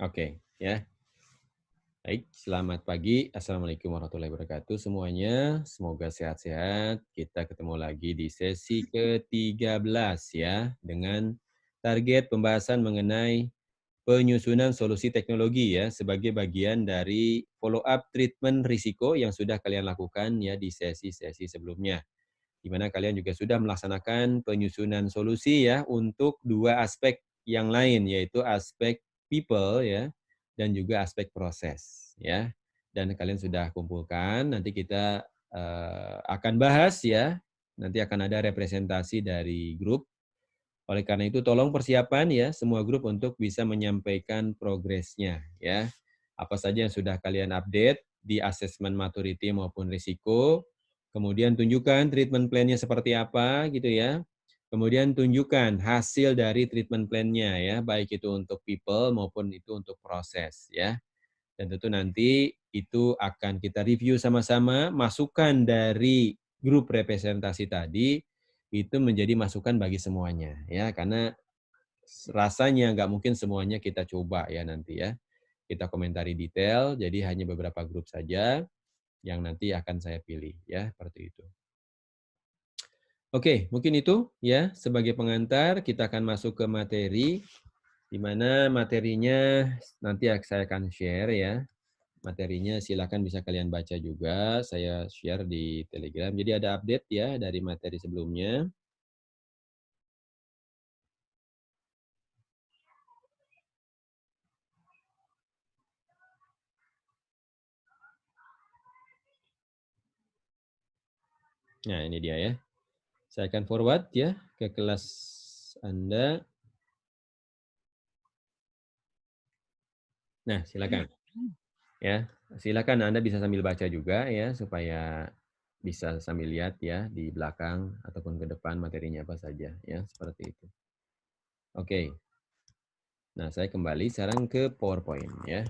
Oke, ya. Baik, selamat pagi. Assalamualaikum warahmatullahi wabarakatuh semuanya. Semoga sehat-sehat. Kita ketemu lagi di sesi ke-13 ya, dengan target pembahasan mengenai penyusunan solusi teknologi ya, sebagai bagian dari follow up treatment risiko yang sudah kalian lakukan ya di sesi-sesi sebelumnya. Di mana kalian juga sudah melaksanakan penyusunan solusi ya untuk dua aspek yang lain, yaitu aspek people ya, dan juga aspek proses ya. Dan kalian sudah kumpulkan, nanti kita akan bahas ya, nanti akan ada representasi dari grup. Oleh karena itu tolong persiapan ya semua grup untuk bisa menyampaikan progresnya ya. Apa saja yang sudah kalian update di asesmen maturity maupun risiko, kemudian tunjukkan treatment plan-nya seperti apa gitu ya. Kemudian tunjukkan hasil dari treatment plan-nya ya, baik itu untuk people maupun itu untuk proses ya. Dan tentu nanti itu akan kita review sama-sama, masukan dari grup representasi tadi itu menjadi masukan bagi semuanya ya, karena rasanya nggak mungkin semuanya kita coba ya nanti ya. Kita komentari detail, jadi hanya beberapa grup saja yang nanti akan saya pilih ya, seperti itu. Oke, mungkin itu ya sebagai pengantar, kita akan masuk ke materi, di mana materinya nanti saya akan share ya. Materinya silakan bisa kalian baca juga, saya share di Telegram. Jadi ada update ya dari materi sebelumnya. Nah, ini dia ya. Saya akan forward ya ke kelas Anda. Nah, silakan. Ya, silakan Anda bisa sambil baca juga ya, supaya bisa sambil lihat ya di belakang ataupun ke depan materinya apa saja ya, seperti itu. Oke. Nah, saya kembali sekarang ke PowerPoint ya.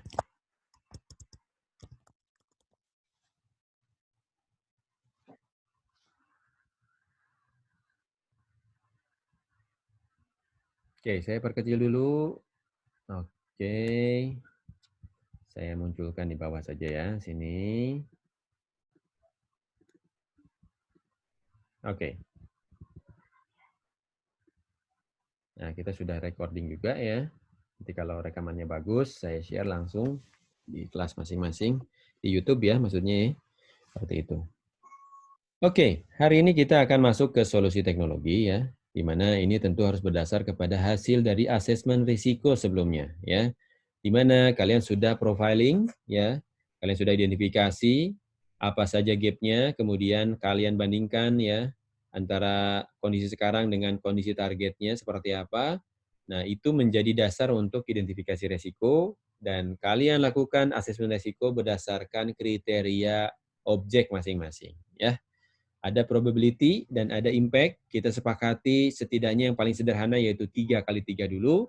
Oke, saya perkecil dulu. Oke. Saya munculkan di bawah saja ya, sini. Oke. Nah, kita sudah recording juga ya. Nanti kalau rekamannya bagus, saya share langsung di kelas masing-masing. Di YouTube ya maksudnya ya. Seperti itu. Oke, hari ini kita akan masuk ke solusi teknologi ya, di mana ini tentu harus berdasar kepada hasil dari asesmen risiko sebelumnya ya. Di mana kalian sudah profiling ya, kalian sudah identifikasi apa saja gap-nya, kemudian kalian bandingkan ya antara kondisi sekarang dengan kondisi targetnya seperti apa. Nah, itu menjadi dasar untuk identifikasi risiko dan kalian lakukan asesmen risiko berdasarkan kriteria objek masing-masing ya. Ada probability dan ada impact. Kita sepakati setidaknya yang paling sederhana yaitu 3 kali 3 dulu,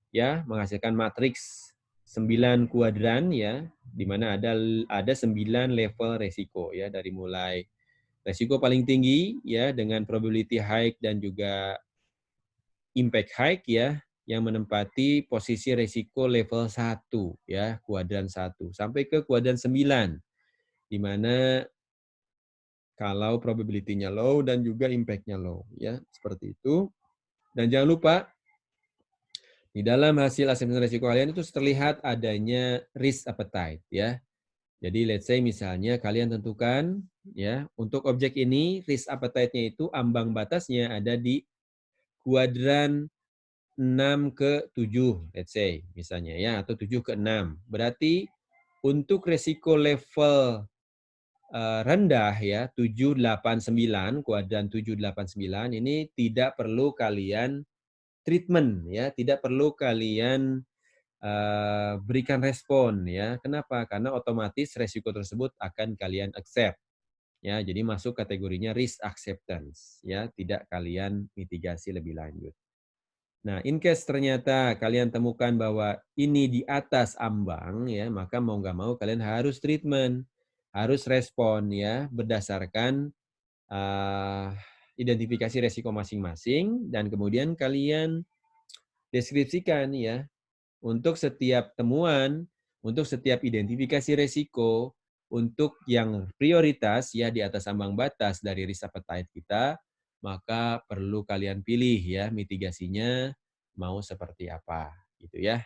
ya, menghasilkan matriks 9 kuadran ya, di mana ada 9 level resiko ya, dari mulai resiko paling tinggi ya dengan probability high dan juga impact high ya, yang menempati posisi resiko level 1 ya, kuadran 1 sampai ke kuadran 9, di mana kalau probability-nya low dan juga impact-nya low, ya, seperti itu. Dan jangan lupa, di dalam hasil asesmen risiko kalian itu terlihat adanya risk appetite, ya. Jadi let's say misalnya kalian tentukan, ya, untuk objek ini risk appetite-nya itu ambang batasnya ada di kuadran 6 ke 7, let's say, misalnya ya, atau 7 ke 6. Berarti untuk resiko level rendah ya, 789 kuadran 789 ini tidak perlu kalian treatment ya, tidak perlu kalian, berikan respon ya. Kenapa? Karena otomatis resiko tersebut akan kalian accept ya, jadi masuk kategorinya risk acceptance ya, tidak kalian mitigasi lebih lanjut. Nah, in case ternyata kalian temukan bahwa ini di atas ambang ya, maka mau nggak mau kalian harus treatment, harus respon ya, berdasarkan uh, identifikasi resiko masing-masing dan kemudian kalian deskripsikan ya untuk setiap temuan, untuk setiap identifikasi resiko, untuk yang prioritas ya di atas ambang batas dari risk appetite kita, maka perlu kalian pilih ya mitigasinya mau seperti apa gitu ya.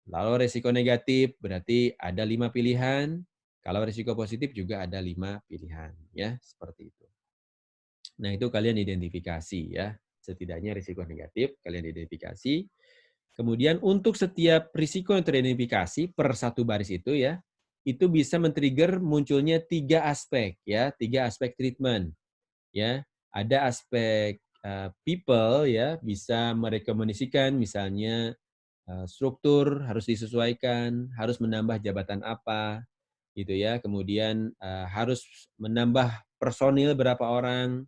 Lalu resiko negatif berarti ada 5 pilihan, kalau resiko positif juga ada 5 pilihan ya, seperti itu. Nah, itu kalian identifikasi ya. Setidaknya risiko negatif kalian identifikasi. Kemudian untuk setiap risiko yang teridentifikasi per satu baris itu ya, itu bisa men-trigger munculnya 3 aspek ya, 3 aspek treatment ya. Ada aspek people ya, bisa merekomendasikan misalnya struktur harus disesuaikan, harus menambah jabatan apa gitu ya. Kemudian harus menambah personil berapa orang,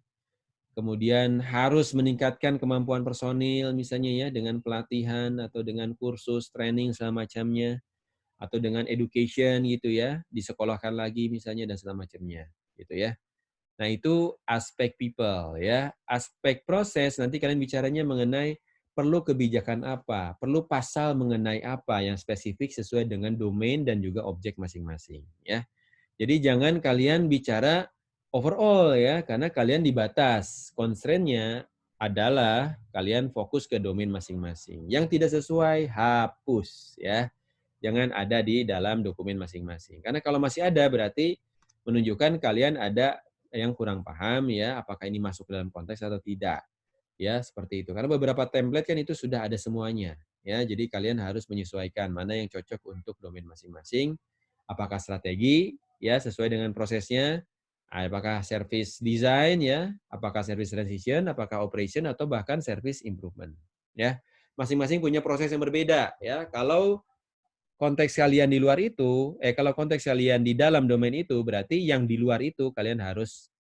kemudian harus meningkatkan kemampuan personil misalnya ya dengan pelatihan atau dengan kursus, training segala macamnya, atau dengan education gitu ya, disekolahkan lagi misalnya dan segala macamnya gitu ya. Nah, itu aspek people ya. Aspek proses nanti kalian bicaranya mengenai perlu kebijakan apa, perlu pasal mengenai apa yang spesifik sesuai dengan domain dan juga objek masing-masing ya. Jadi jangan kalian bicara overall ya, karena kalian dibatas. Constraint-nya adalah kalian fokus ke domain masing-masing. Yang tidak sesuai, hapus ya. Jangan ada di dalam dokumen masing-masing. Karena kalau masih ada berarti menunjukkan kalian ada yang kurang paham ya, apakah ini masuk dalam konteks atau tidak. Ya, seperti itu. Karena beberapa template kan itu sudah ada semuanya. Ya, jadi kalian harus menyesuaikan mana yang cocok untuk domain masing-masing. Apakah strategi ya sesuai dengan prosesnya, apakah service design ya, apakah service transition, apakah operation atau bahkan service improvement. Ya, masing-masing punya proses yang berbeda ya. Kalau konteks kalian di luar itu, kalau konteks kalian di dalam domain itu, berarti yang di luar itu kalian harus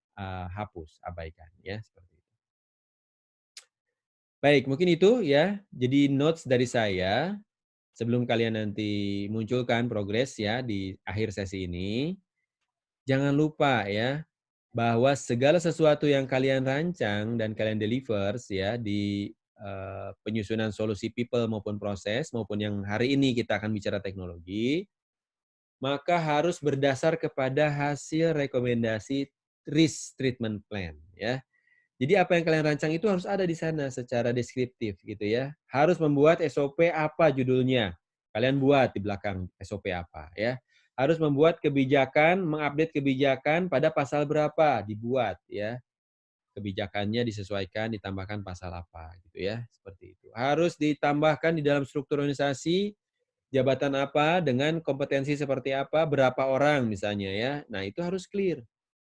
hapus, abaikan ya seperti itu. Baik, mungkin itu ya. Jadi notes dari saya sebelum kalian nanti munculkan progres ya di akhir sesi ini. Jangan lupa ya bahwa segala sesuatu yang kalian rancang dan kalian delivers ya di penyusunan solusi people maupun proses maupun yang hari ini kita akan bicara teknologi, maka harus berdasar kepada hasil rekomendasi risk treatment plan ya. Jadi apa yang kalian rancang itu harus ada di sana secara deskriptif gitu ya. Harus membuat SOP apa judulnya. Kalian buat di belakang SOP apa ya. Harus membuat kebijakan, mengupdate kebijakan pada pasal berapa dibuat ya. Kebijakannya disesuaikan, ditambahkan pasal apa gitu ya. Seperti itu. Harus ditambahkan di dalam struktur organisasi jabatan apa dengan kompetensi seperti apa, berapa orang misalnya ya. Nah, itu harus clear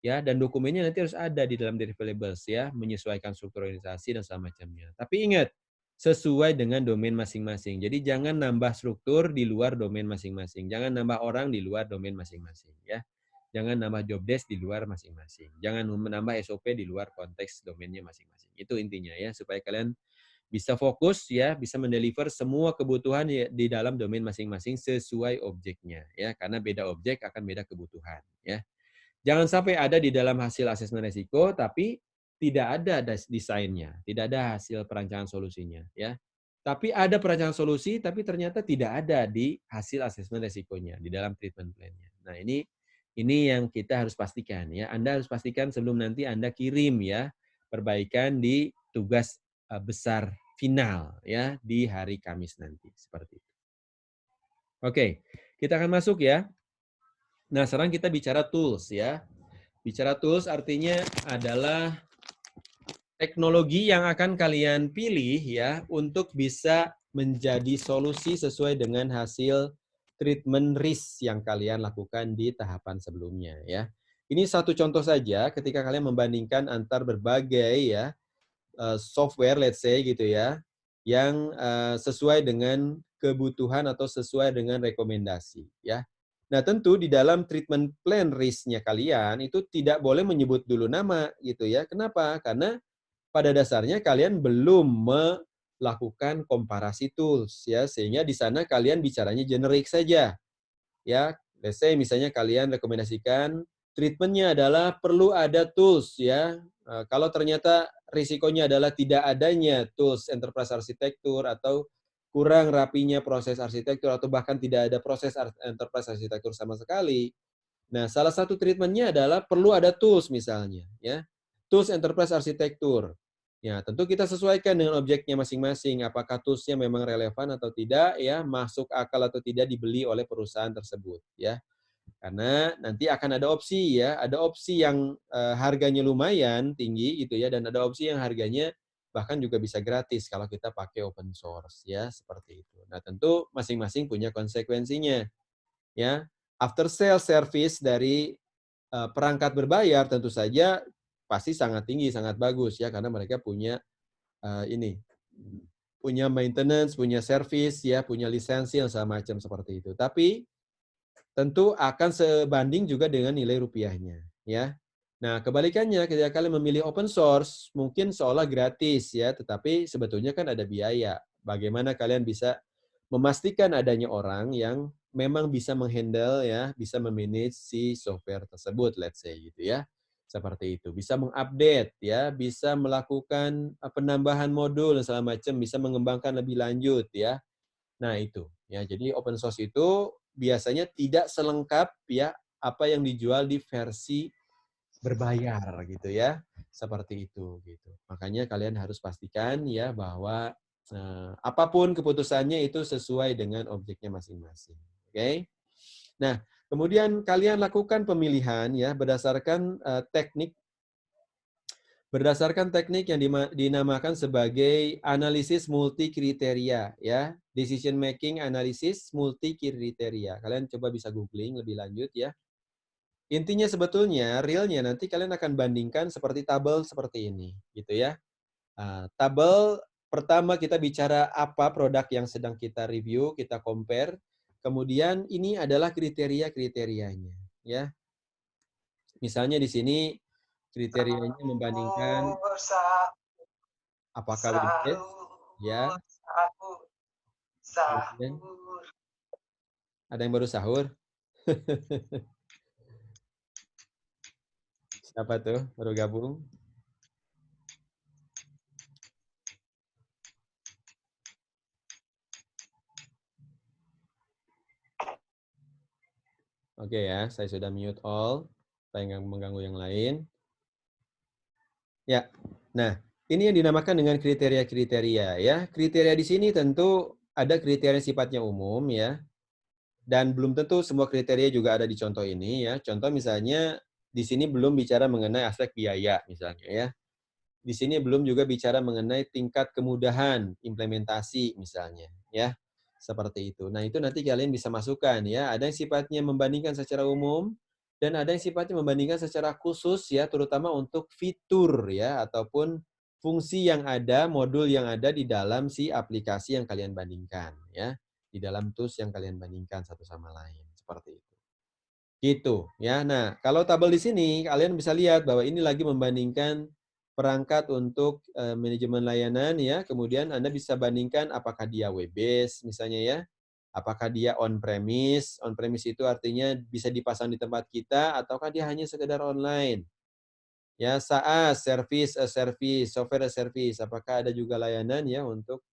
ya, dan dokumennya nanti harus ada di dalam deliverables ya, menyesuaikan struktur organisasi dan segala macamnya. Tapi ingat, sesuai dengan domain masing-masing. Jadi jangan nambah struktur di luar domain masing-masing. Jangan nambah orang di luar domain masing-masing ya. Jangan nambah job desk di luar masing-masing. Jangan menambah SOP di luar konteks domainnya masing-masing. Itu intinya ya, supaya kalian bisa fokus ya, bisa mendeliver semua kebutuhan ya, di dalam domain masing-masing sesuai objeknya ya, karena beda objek akan beda kebutuhan ya. Jangan sampai ada di dalam hasil asesmen risiko, tapi tidak ada desainnya, tidak ada hasil perancangan solusinya, ya. Tapi ada perancangan solusi, tapi ternyata tidak ada di hasil asesmen risikonya, di dalam treatment plan-nya. Nah, ini yang kita harus pastikan, ya. Anda harus pastikan sebelum nanti Anda kirim, ya, perbaikan di tugas besar final, ya, di hari Kamis nanti, seperti itu. Oke, kita akan masuk, ya. Nah, sekarang kita bicara tools, ya. Bicara tools artinya adalah teknologi yang akan kalian pilih ya untuk bisa menjadi solusi sesuai dengan hasil treatment risk yang kalian lakukan di tahapan sebelumnya ya. Ini satu contoh saja ketika kalian membandingkan antar berbagai ya software let's say gitu ya yang sesuai dengan kebutuhan atau sesuai dengan rekomendasi ya. Nah, tentu di dalam treatment plan risk-nya kalian itu tidak boleh menyebut dulu nama gitu ya. Kenapa? Karena pada dasarnya kalian belum melakukan komparasi tools ya, sehingga di sana kalian bicaranya generik saja. Ya, let's say misalnya kalian rekomendasikan treatment-nya adalah perlu ada tools ya. Kalau ternyata risikonya adalah tidak adanya tools enterprise architecture atau kurang rapinya proses arsitektur atau bahkan tidak ada proses enterprise arsitektur sama sekali. Nah, salah satu treatment-nya adalah perlu ada tools misalnya, ya. Tools enterprise arsitektur. Ya, tentu kita sesuaikan dengan objeknya masing-masing, apakah tools-nya memang relevan atau tidak, ya, masuk akal atau tidak dibeli oleh perusahaan tersebut, ya. Karena nanti akan ada opsi ya, ada opsi yang harganya lumayan tinggi gitu ya, dan ada opsi yang harganya bahkan juga bisa gratis kalau kita pakai open source ya, seperti itu. Nah, tentu masing-masing punya konsekuensinya ya. After sale service dari perangkat berbayar tentu saja pasti sangat tinggi, sangat bagus ya, karena mereka punya ini punya maintenance, punya service ya, punya lisensi yang sama macam seperti itu. Tapi tentu akan sebanding juga dengan nilai rupiahnya, ya. Nah, kebalikannya ketika kalian memilih open source, mungkin seolah gratis ya, tetapi sebetulnya kan ada biaya. Bagaimana kalian bisa memastikan adanya orang yang memang bisa menghandle ya, bisa memanage si software tersebut, let's say gitu ya. Seperti itu. Bisa mengupdate ya, bisa melakukan penambahan modul dan segala macam, bisa mengembangkan lebih lanjut ya. Nah, itu. Ya, jadi open source itu biasanya tidak selengkap ya apa yang dijual di versi berbayar gitu ya. Seperti itu gitu. Makanya kalian harus pastikan ya bahwa apapun keputusannya itu sesuai dengan objeknya masing-masing. Oke? Nah, kemudian kalian lakukan pemilihan ya berdasarkan teknik yang dinamakan sebagai analisis multi kriteria ya, decision making analysis multi kriteria. Kalian coba bisa googling lebih lanjut ya. Intinya sebetulnya realnya nanti kalian akan bandingkan seperti tabel seperti ini gitu ya. Tabel pertama kita bicara apa produk yang sedang kita review, kita compare. Kemudian ini adalah kriteria-kriterianya ya. Misalnya di sini kriterianya membandingkan apakah web based ya. Kemudian ada yang baru sahur. Siapa tuh baru gabung? Oke ya, saya sudah mute all supaya nggak mengganggu yang lain. Ya, nah ini yang dinamakan dengan kriteria-kriteria ya. Kriteria di sini tentu ada kriteria sifatnya umum ya, dan belum tentu semua kriteria juga ada di contoh ini ya. Contoh misalnya di sini belum bicara mengenai aspek biaya misalnya ya. Di sini belum juga bicara mengenai tingkat kemudahan implementasi misalnya ya. Seperti itu. Nah, itu nanti kalian bisa masukkan ya. Ada yang sifatnya membandingkan secara umum dan ada yang sifatnya membandingkan secara khusus ya, terutama untuk fitur ya ataupun fungsi yang ada, modul yang ada di dalam si aplikasi yang kalian bandingkan ya. Di dalam tools yang kalian bandingkan satu sama lain. Seperti itu. Gitu ya. Nah, kalau tabel di sini kalian bisa lihat bahwa ini lagi membandingkan perangkat untuk manajemen layanan ya. Kemudian Anda bisa bandingkan apakah dia web based misalnya ya. Apakah dia on premise? On premise itu artinya bisa dipasang di tempat kita ataukah dia hanya sekedar online? Ya, SaaS, service as service, software as service. Apakah ada juga layanan ya untuk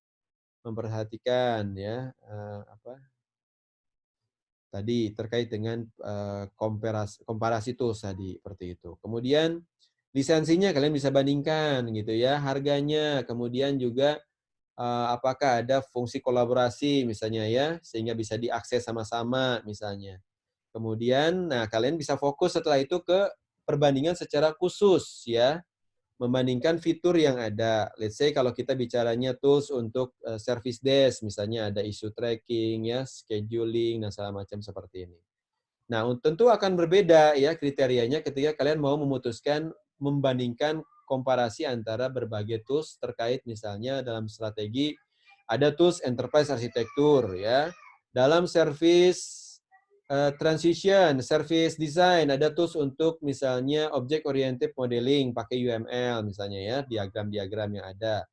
memperhatikan ya apa tadi terkait dengan komparasi tools tadi seperti itu. Kemudian lisensinya kalian bisa bandingkan gitu ya, harganya, kemudian juga apakah ada fungsi kolaborasi misalnya ya, sehingga bisa diakses sama-sama misalnya. Kemudian nah kalian bisa fokus setelah itu ke perbandingan secara khusus ya, membandingkan fitur yang ada. Let's say kalau kita bicaranya tools untuk service desk, misalnya ada issue tracking, ya, scheduling, dan segala macam seperti ini. Nah, tentu akan berbeda ya kriterianya ketika kalian mau memutuskan membandingkan komparasi antara berbagai tools terkait misalnya dalam strategi ada tools enterprise arsitektur ya. Dalam service transition, service design, ada tools untuk misalnya object oriented modeling pakai UML misalnya ya, diagram-diagram yang ada.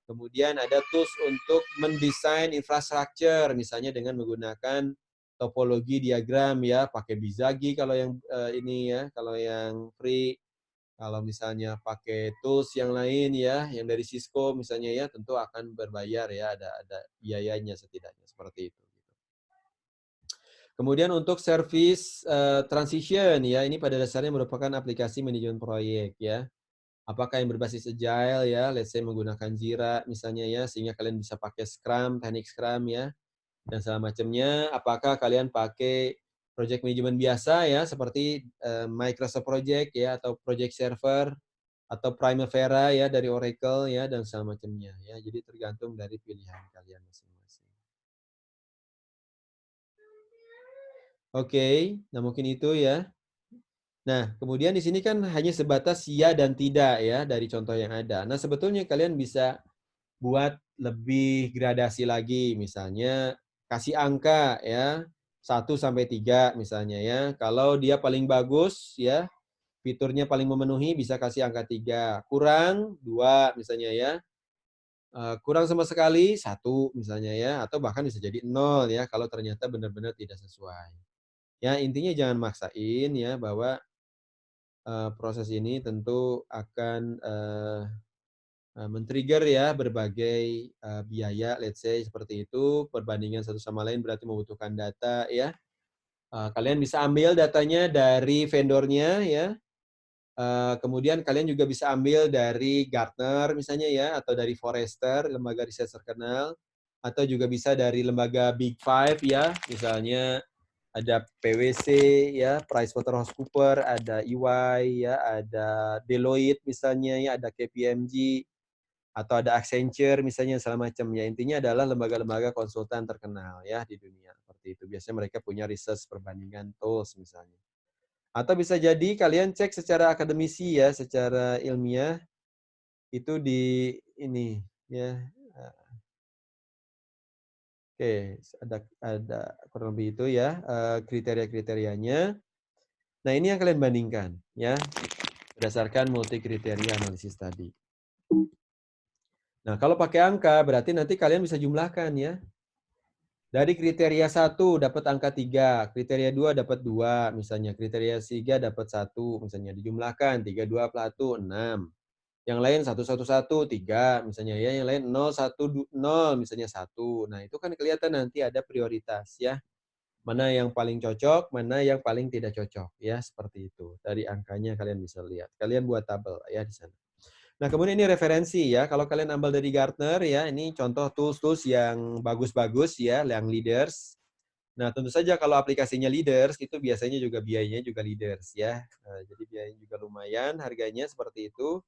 Kemudian ada tools untuk mendesain infrastruktur misalnya dengan menggunakan topologi diagram ya, pakai Bizagi kalau yang ini ya, kalau yang free. Kalau misalnya pakai tools yang lain ya, yang dari Cisco misalnya ya, tentu akan berbayar ya, ada biayanya setidaknya seperti itu. Kemudian untuk service transition ya, ini pada dasarnya merupakan aplikasi manajemen proyek ya. Apakah yang berbasis agile ya, let's say menggunakan Jira misalnya ya, sehingga kalian bisa pakai Scrum, teknik Scrum ya, dan segala macamnya. Apakah kalian pakai project management biasa ya, seperti Microsoft Project ya, atau Project Server, atau Primavera ya dari Oracle ya, dan segala macamnya ya. Jadi tergantung dari pilihan kalian masing-masing. Oke, nah mungkin itu ya. Nah, kemudian di sini kan hanya sebatas ya dan tidak ya dari contoh yang ada. Nah, sebetulnya kalian bisa buat lebih gradasi lagi, misalnya kasih angka ya, 1 sampai 3 misalnya ya. Kalau dia paling bagus ya, fiturnya paling memenuhi bisa kasih angka 3, kurang 2 misalnya ya. Kurang sama sekali 1 misalnya ya, atau bahkan bisa jadi 0 ya kalau ternyata benar-benar tidak sesuai. Ya intinya jangan maksain ya bahwa, proses ini tentu akan, men-trigger ya berbagai, biaya let's say seperti itu, perbandingan satu sama lain berarti membutuhkan data ya. Kalian bisa ambil datanya dari vendornya ya, kemudian kalian juga bisa ambil dari Gartner misalnya ya, atau dari Forrester, lembaga riset terkenal, atau juga bisa dari lembaga Big Five ya, misalnya ada PwC ya, PricewaterhouseCoopers, ada EY ya, ada Deloitte misalnya ya, ada KPMG, atau ada Accenture misalnya segala macam ya. Intinya adalah lembaga-lembaga konsultan terkenal ya di dunia, seperti itu. Biasanya mereka punya research perbandingan tools misalnya. Atau bisa jadi kalian cek secara akademisi ya, secara ilmiah itu di ini ya. Oke, ada kurang lebih itu ya, kriteria-kriterianya. Nah, ini yang kalian bandingkan ya, berdasarkan multi kriteria analisis tadi. Nah, kalau pakai angka berarti nanti kalian bisa jumlahkan ya. Dari kriteria 1 dapat angka 3, kriteria 2 dapat 2 misalnya, kriteria 3 dapat 1 misalnya, dijumlahkan 3, 2 plus 1, 6. Yang lain 1, 1, 1, 3 misalnya ya, yang lain 0, 1, 0 misalnya 1. Nah, itu kan kelihatan nanti ada prioritas ya. Mana yang paling cocok, mana yang paling tidak cocok ya, seperti itu. Dari angkanya kalian bisa lihat. Kalian buat tabel ya di sana. Nah, kemudian ini referensi ya. Kalau kalian ambil dari Gartner ya, ini contoh tools-tools yang bagus-bagus ya, yang leaders. Nah, tentu saja kalau aplikasinya leaders itu biasanya juga biayanya juga leaders ya. Jadi biayanya juga lumayan, harganya seperti itu.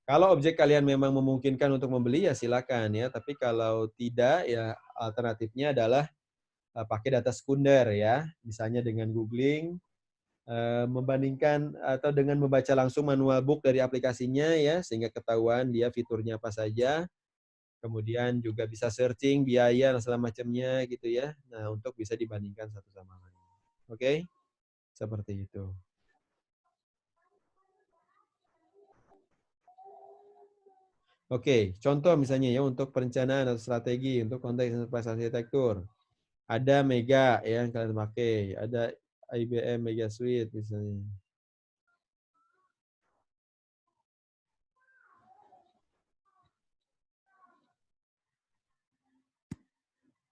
Kalau objek kalian memang memungkinkan untuk membeli ya silakan ya. Tapi kalau tidak ya alternatifnya adalah pakai data sekunder ya. Misalnya dengan googling, membandingkan atau dengan membaca langsung manual book dari aplikasinya ya, sehingga ketahuan dia fiturnya apa saja, kemudian juga bisa searching biaya dan segala macamnya gitu ya. Nah, untuk bisa dibandingkan satu sama lain. Oke? Seperti itu. Oke, contoh misalnya ya untuk perencanaan atau strategi untuk konteks enterprise arsitektur. Ada Mega ya yang kalian pakai, ada IBM Mega Suite misalnya.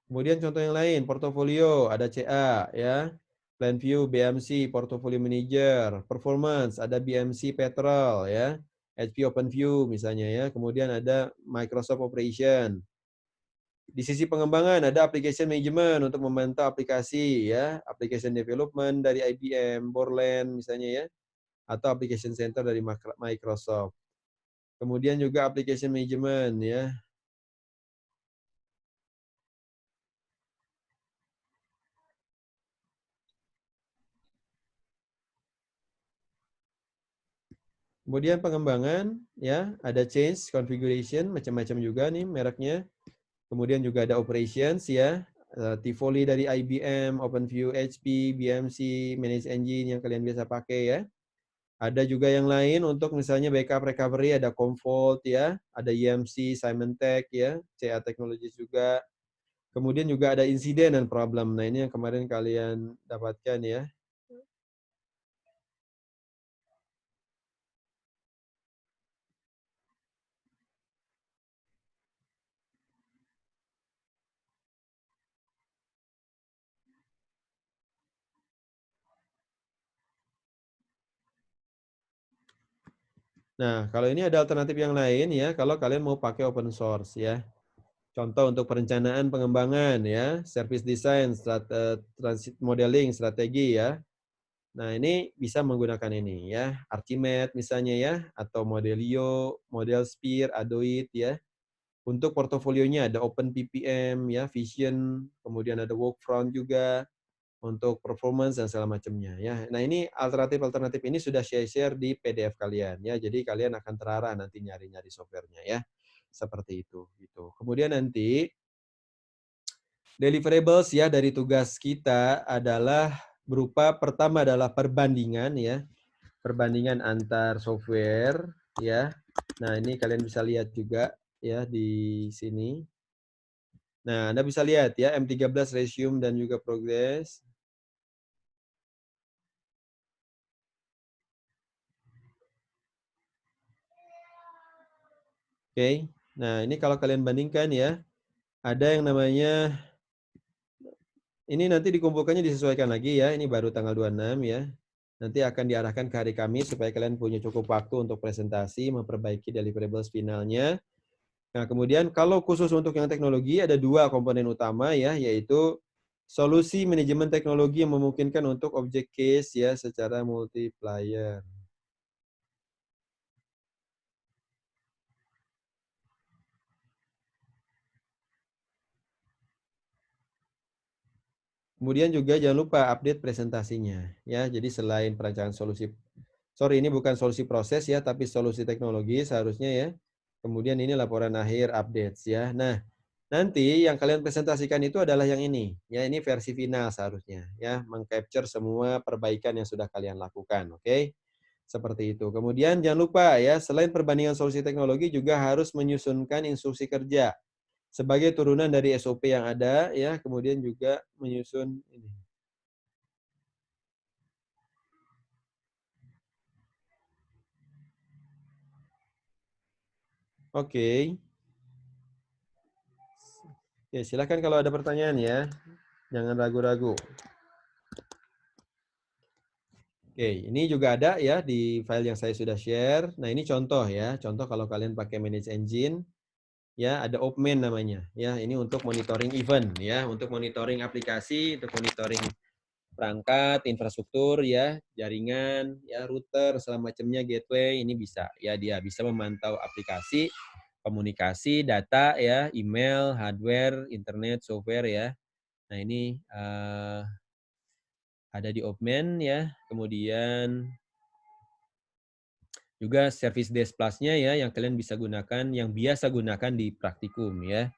Kemudian contoh yang lain, portofolio, ada CA ya, Plan View, BMC, Portfolio Manager, Performance, ada BMC Petrol ya, HP OpenView misalnya ya, kemudian ada Microsoft Operation. Di sisi pengembangan ada Application Management untuk memantau aplikasi ya, Application Development dari IBM, Borland misalnya ya, atau Application Center dari Microsoft. Kemudian juga Application Management ya. Kemudian pengembangan ya, ada change configuration macam-macam juga nih mereknya. Kemudian juga ada operations ya, Tivoli dari IBM, OpenView HP, BMC, Manage Engine yang kalian biasa pakai ya. Ada juga yang lain untuk misalnya backup recovery, ada Commvault ya, ada EMC, Symantec ya, CA Technologies juga. Kemudian juga ada insiden dan problem. Nah, ini yang kemarin kalian dapatkan ya. Nah, kalau ini ada alternatif yang lain ya, kalau kalian mau pakai open source ya. Contoh untuk perencanaan pengembangan ya, service design, transit modeling, strategi ya. Nah, ini bisa menggunakan ini ya, Archimate misalnya ya, atau Modelio, Model Sphere, Adoit ya. Untuk portofolionya ada OpenPPM ya, Vision, kemudian ada Workfront juga untuk performance dan segala macamnya ya. Nah, ini alternatif-alternatif ini sudah share di PDF kalian ya. Jadi kalian akan terarah nanti nyari-nyari softwarenya ya. Seperti itu gitu. Kemudian nanti deliverables ya dari tugas kita adalah berupa pertama adalah perbandingan ya. Perbandingan antar software ya. Nah, ini kalian bisa lihat juga ya di sini. Nah, Anda bisa lihat ya M13 resume dan juga progress. Oke. Nah, ini kalau kalian bandingkan ya, ada yang namanya ini nanti dikumpulkannya disesuaikan lagi ya. Ini baru tanggal 26 ya. Nanti akan diarahkan ke hari Kamis supaya kalian punya cukup waktu untuk presentasi, memperbaiki deliverables finalnya. Nah, kemudian kalau khusus untuk yang teknologi ada dua komponen utama ya, yaitu solusi manajemen teknologi yang memungkinkan untuk object case ya secara multiplier. Kemudian juga jangan lupa update presentasinya ya. Jadi selain perancangan solusi, sorry ini bukan solusi proses ya, tapi solusi teknologi seharusnya ya. Kemudian ini laporan akhir updates ya. Nah, nanti yang kalian presentasikan itu adalah yang ini ya. Ini versi final seharusnya ya, mengcapture semua perbaikan yang sudah kalian lakukan, oke? Seperti itu. Kemudian jangan lupa ya, selain perbandingan solusi teknologi juga harus menyusunkan instruksi kerja sebagai turunan dari SOP yang ada ya, kemudian juga menyusun ini. Oke. Ya, silakan kalau ada pertanyaan ya. Jangan ragu-ragu. Oke, ini juga ada ya di file yang saya sudah share. Nah, ini contoh ya. Contoh kalau kalian pakai Manage Engine ya, ada Opman namanya. Ya, ini untuk monitoring event ya, untuk monitoring aplikasi, untuk monitoring perangkat, infrastruktur ya, jaringan, ya, router, segala macamnya, gateway, ini bisa. Ya, dia bisa memantau aplikasi, komunikasi, data ya, email, hardware, internet, software ya. Nah, ini ada di Opman ya. Kemudian juga Service Desk Plus-nya ya yang kalian bisa gunakan, yang biasa gunakan di praktikum ya.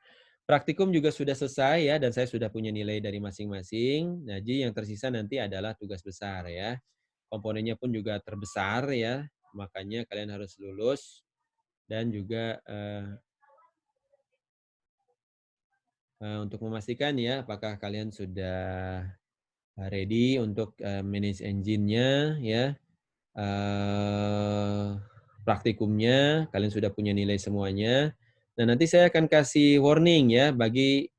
Praktikum juga sudah selesai ya dan saya sudah punya nilai dari masing-masing. Nah, jadi yang tersisa nanti adalah tugas besar ya. Komponennya pun juga terbesar ya, makanya kalian harus lulus dan juga untuk memastikan ya apakah kalian sudah ready untuk manage engine-nya ya. Praktikumnya, kalian sudah punya nilai semuanya. Nah, nanti saya akan kasih warning ya bagi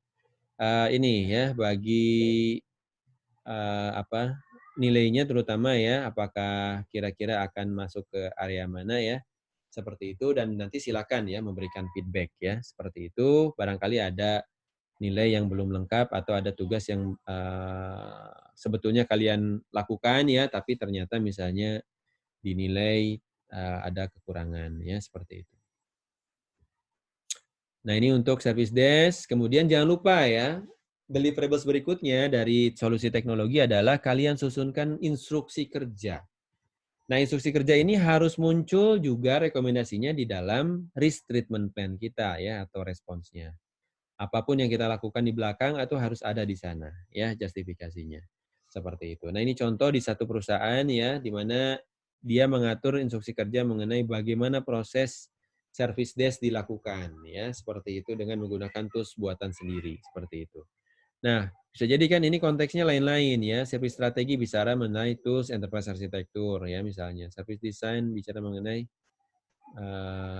ini ya, bagi apa nilainya terutama ya, apakah kira-kira akan masuk ke area mana ya, seperti itu. Dan nanti silakan ya memberikan feedback ya, seperti itu. Barangkali ada nilai yang belum lengkap atau ada tugas yang sebetulnya kalian lakukan ya, tapi ternyata misalnya dinilai ada kekurangan ya seperti itu. Nah, ini untuk service desk. Kemudian jangan lupa ya, deliverables berikutnya dari solusi teknologi adalah kalian susunkan instruksi kerja. Nah, instruksi kerja ini harus muncul juga rekomendasinya di dalam risk treatment plan kita ya atau responsnya. Apapun yang kita lakukan di belakang itu harus ada di sana ya justifikasinya. Seperti itu. Nah, ini contoh di satu perusahaan ya di mana dia mengatur instruksi kerja mengenai bagaimana proses service desk dilakukan ya, seperti itu dengan menggunakan tools buatan sendiri, seperti itu. Nah, bisa jadi kan ini konteksnya lain-lain ya. Service strategi bicara mengenai tools enterprise arsitektur ya misalnya. Service design bicara mengenai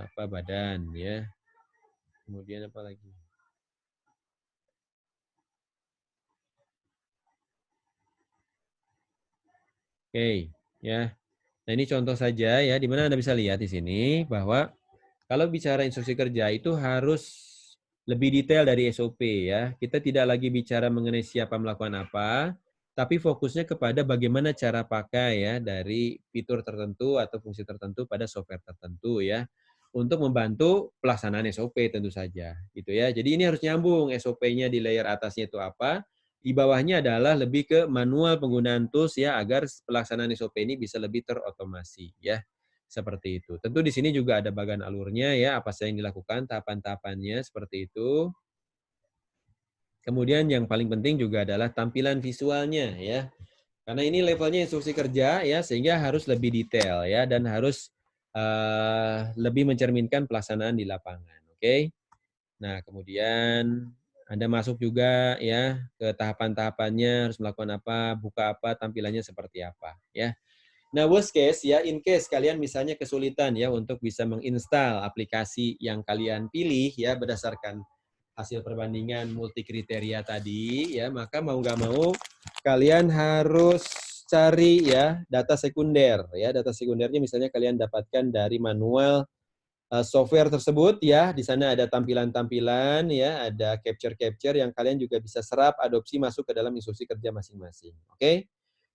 apa badan ya. Kemudian apa lagi? Oke, ya. Nah, ini contoh saja ya, di mana Anda bisa lihat di sini bahwa kalau bicara instruksi kerja itu harus lebih detail dari SOP ya. Kita tidak lagi bicara mengenai siapa melakukan apa, tapi fokusnya kepada bagaimana cara pakai ya dari fitur tertentu atau fungsi tertentu pada software tertentu ya. Untuk membantu pelaksanaan SOP tentu saja gitu ya. Jadi ini harus nyambung SOP-nya di layer atasnya itu apa, di bawahnya adalah lebih ke manual penggunaan tools ya agar pelaksanaan SOP ini bisa lebih terotomasi ya. Seperti itu. Tentu di sini juga ada bagan alurnya ya, apa saja yang dilakukan, tahapan-tahapannya seperti itu. Kemudian yang paling penting juga adalah tampilan visualnya ya. Karena ini levelnya instruksi kerja ya, sehingga harus lebih detail ya dan harus lebih mencerminkan pelaksanaan di lapangan. Oke. Nah, kemudian Anda masuk juga ya ke tahapan-tahapannya, harus melakukan apa, buka apa, tampilannya seperti apa ya. Nah, worst case ya, in case kalian misalnya kesulitan ya untuk bisa menginstal aplikasi yang kalian pilih ya berdasarkan hasil perbandingan multi kriteria tadi ya, maka mau nggak mau kalian harus cari ya data sekunder ya. Data sekundernya misalnya kalian dapatkan dari manual software tersebut ya. Di sana ada tampilan-tampilan ya, ada capture-capture yang kalian juga bisa serap, adopsi masuk ke dalam instruksi kerja masing-masing. Oke?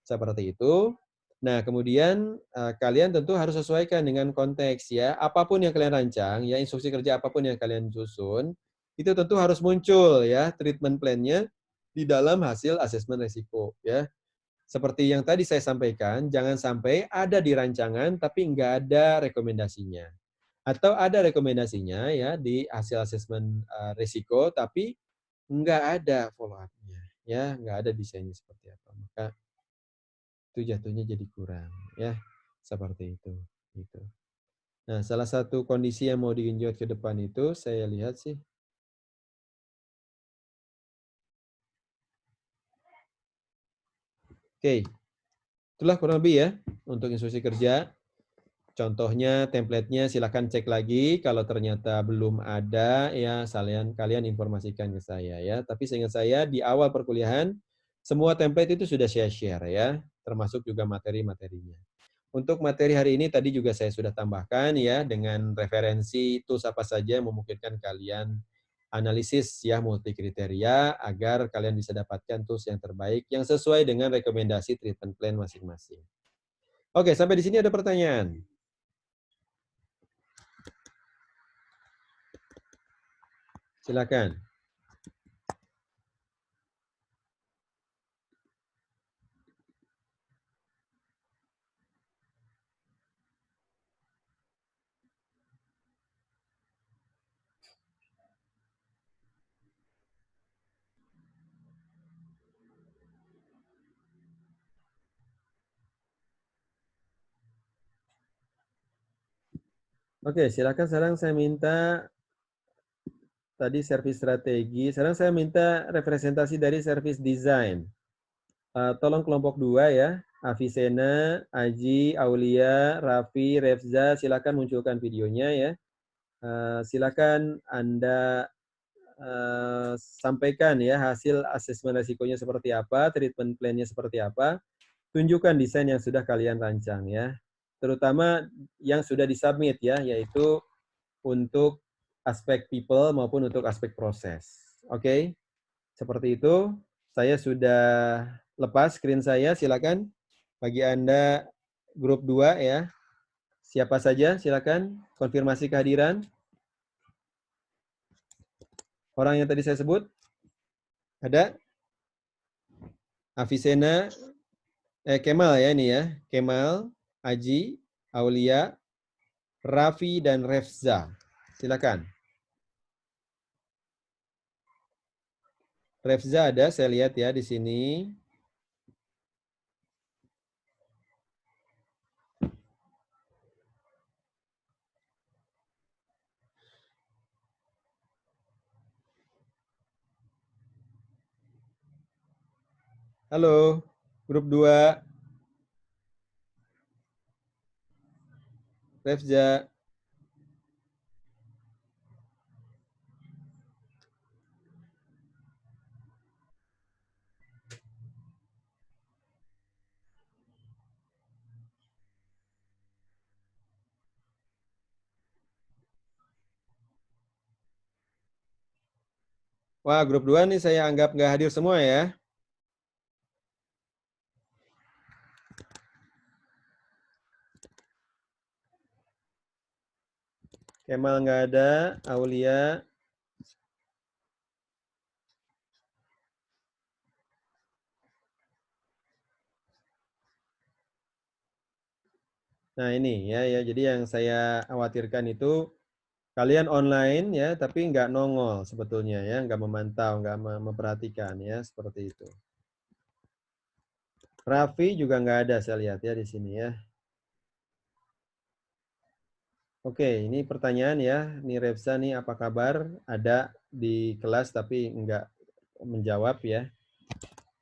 Seperti itu. Nah, kemudian kalian tentu harus sesuaikan dengan konteks ya. Apapun yang kalian rancang, ya instruksi kerja apapun yang kalian susun, itu tentu harus muncul ya treatment plan-nya di dalam hasil asesmen risiko ya. Seperti yang tadi saya sampaikan, jangan sampai ada di rancangan tapi nggak ada rekomendasinya. Atau ada rekomendasinya ya di hasil asesmen risiko tapi nggak ada follow up-nya ya, nggak ada desainnya seperti apa. Maka itu jatuhnya jadi kurang ya, seperti itu gitu. Nah, salah satu kondisi yang mau digenjot ke depan itu saya lihat sih, oke, itulah kurang lebih ya untuk instruksi kerja. Contohnya, template-nya silakan cek lagi. Kalau ternyata belum ada, ya kalian informasikan ke saya ya. Tapi seingat saya di awal perkuliahan, semua template itu sudah saya share ya, termasuk juga materi-materinya. Untuk materi hari ini tadi juga saya sudah tambahkan ya, dengan referensi tools apa saja yang memungkinkan kalian analisis ya multi kriteria agar kalian bisa dapatkan tools yang terbaik yang sesuai dengan rekomendasi treatment plan masing-masing. Oke, sampai di sini ada pertanyaan. Silakan. Oke, silakan sekarang saya minta tadi servis strategi. Sekarang saya minta representasi dari servis desain. Tolong kelompok 2 ya. Avicenna, Aji, Aulia, Raffi, Refza, silakan munculkan videonya ya. Silakan Anda sampaikan ya hasil asesmen resikonya seperti apa, treatment plan-nya seperti apa. Tunjukkan desain yang sudah kalian rancang ya. Terutama yang sudah disubmit ya, yaitu untuk aspek people maupun untuk aspek proses. Oke, seperti itu. Saya sudah lepas screen saya, silakan. Bagi Anda grup 2 ya, siapa saja silakan konfirmasi kehadiran. Orang yang tadi saya sebut, ada? Avicenna, Kemal ya ini ya. Kemal, Aji, Aulia, Raffi, dan Refza. Silakan. Refza ada, saya lihat ya di sini. Halo, grup 2, Refza. Wah, grup 2 nih saya anggap nggak hadir semua ya. Kemal nggak ada, Aulia. Nah ini ya, jadi yang saya khawatirkan itu kalian online ya, tapi nggak nongol sebetulnya ya, nggak memantau, nggak memperhatikan ya, seperti itu. Raffi juga nggak ada saya lihat ya di sini ya. Oke, ini pertanyaan ya, ini Repsa nih apa kabar? Ada di kelas tapi nggak menjawab ya.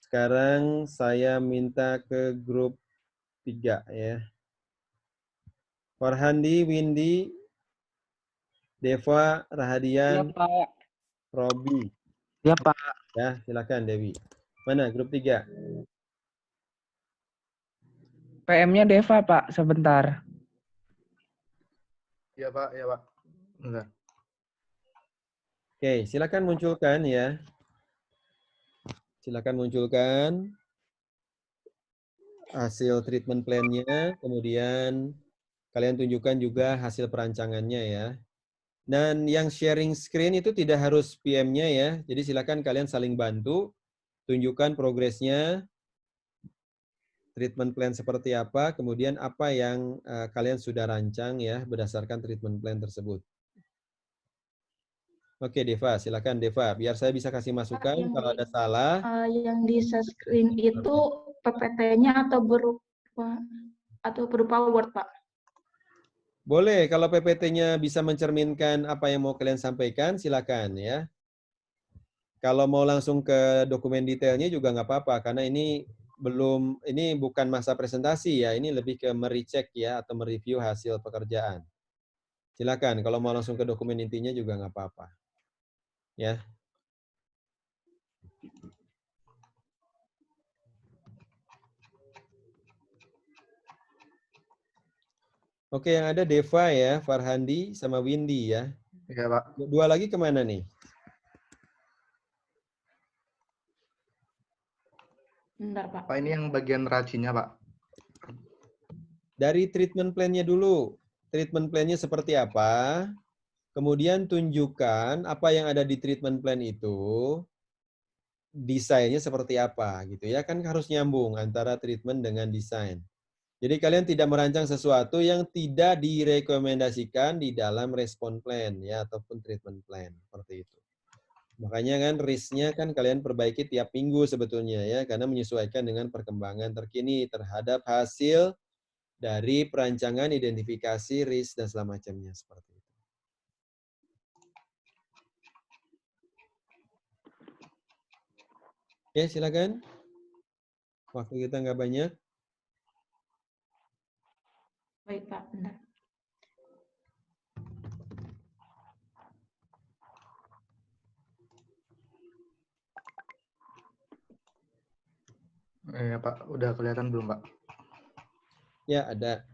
Sekarang saya minta ke grup 3 ya. Farhandi, Windy, Deva, Ya, Rahadian, Pak. Robi. Ya, Pak. Ya, silakan Dewi. Mana grup 3? PM-nya Deva, Pak. Sebentar. Ya Pak, ya Pak. Enggak. Oke, silakan munculkan ya. Silakan munculkan hasil treatment plan-nya, kemudian kalian tunjukkan juga hasil perancangannya ya. Dan yang sharing screen itu tidak harus PM-nya ya. Jadi silakan kalian saling bantu, tunjukkan progresnya, treatment plan seperti apa, kemudian apa yang kalian sudah rancang ya berdasarkan treatment plan tersebut. Oke Deva, silakan Deva, biar saya bisa kasih masukan kalau ada salah. Yang di screen itu PPT-nya atau berupa Word, Pak? Boleh, kalau PPT-nya bisa mencerminkan apa yang mau kalian sampaikan, silakan ya. Kalau mau langsung ke dokumen detailnya juga nggak apa-apa, karena ini bukan masa presentasi ya, ini lebih ke merecek ya, atau mereview hasil pekerjaan. Silakan, kalau mau langsung ke dokumen intinya juga nggak apa-apa. Ya. Oke, yang ada Deva ya, Farhandi sama Windy ya. Ya Pak. Dua lagi kemana nih? Bentar, Pak. Pak ini yang bagian racinya Pak. Dari treatment plan-nya dulu. Treatment plan-nya seperti apa? Kemudian tunjukkan apa yang ada di treatment plan itu, desainnya seperti apa gitu ya. Kan harus nyambung antara treatment dengan desain. Jadi kalian tidak merancang sesuatu yang tidak direkomendasikan di dalam respon plan ya ataupun treatment plan seperti itu. Makanya kan risk-nya kan kalian perbaiki tiap minggu sebetulnya ya karena menyesuaikan dengan perkembangan terkini terhadap hasil dari perancangan identifikasi risk dan segala macamnya seperti itu. Oke, silakan. Waktu kita nggak banyak. Baik, Pak. Bentar. Ya Pak, udah kelihatan belum Pak? Ya, ada.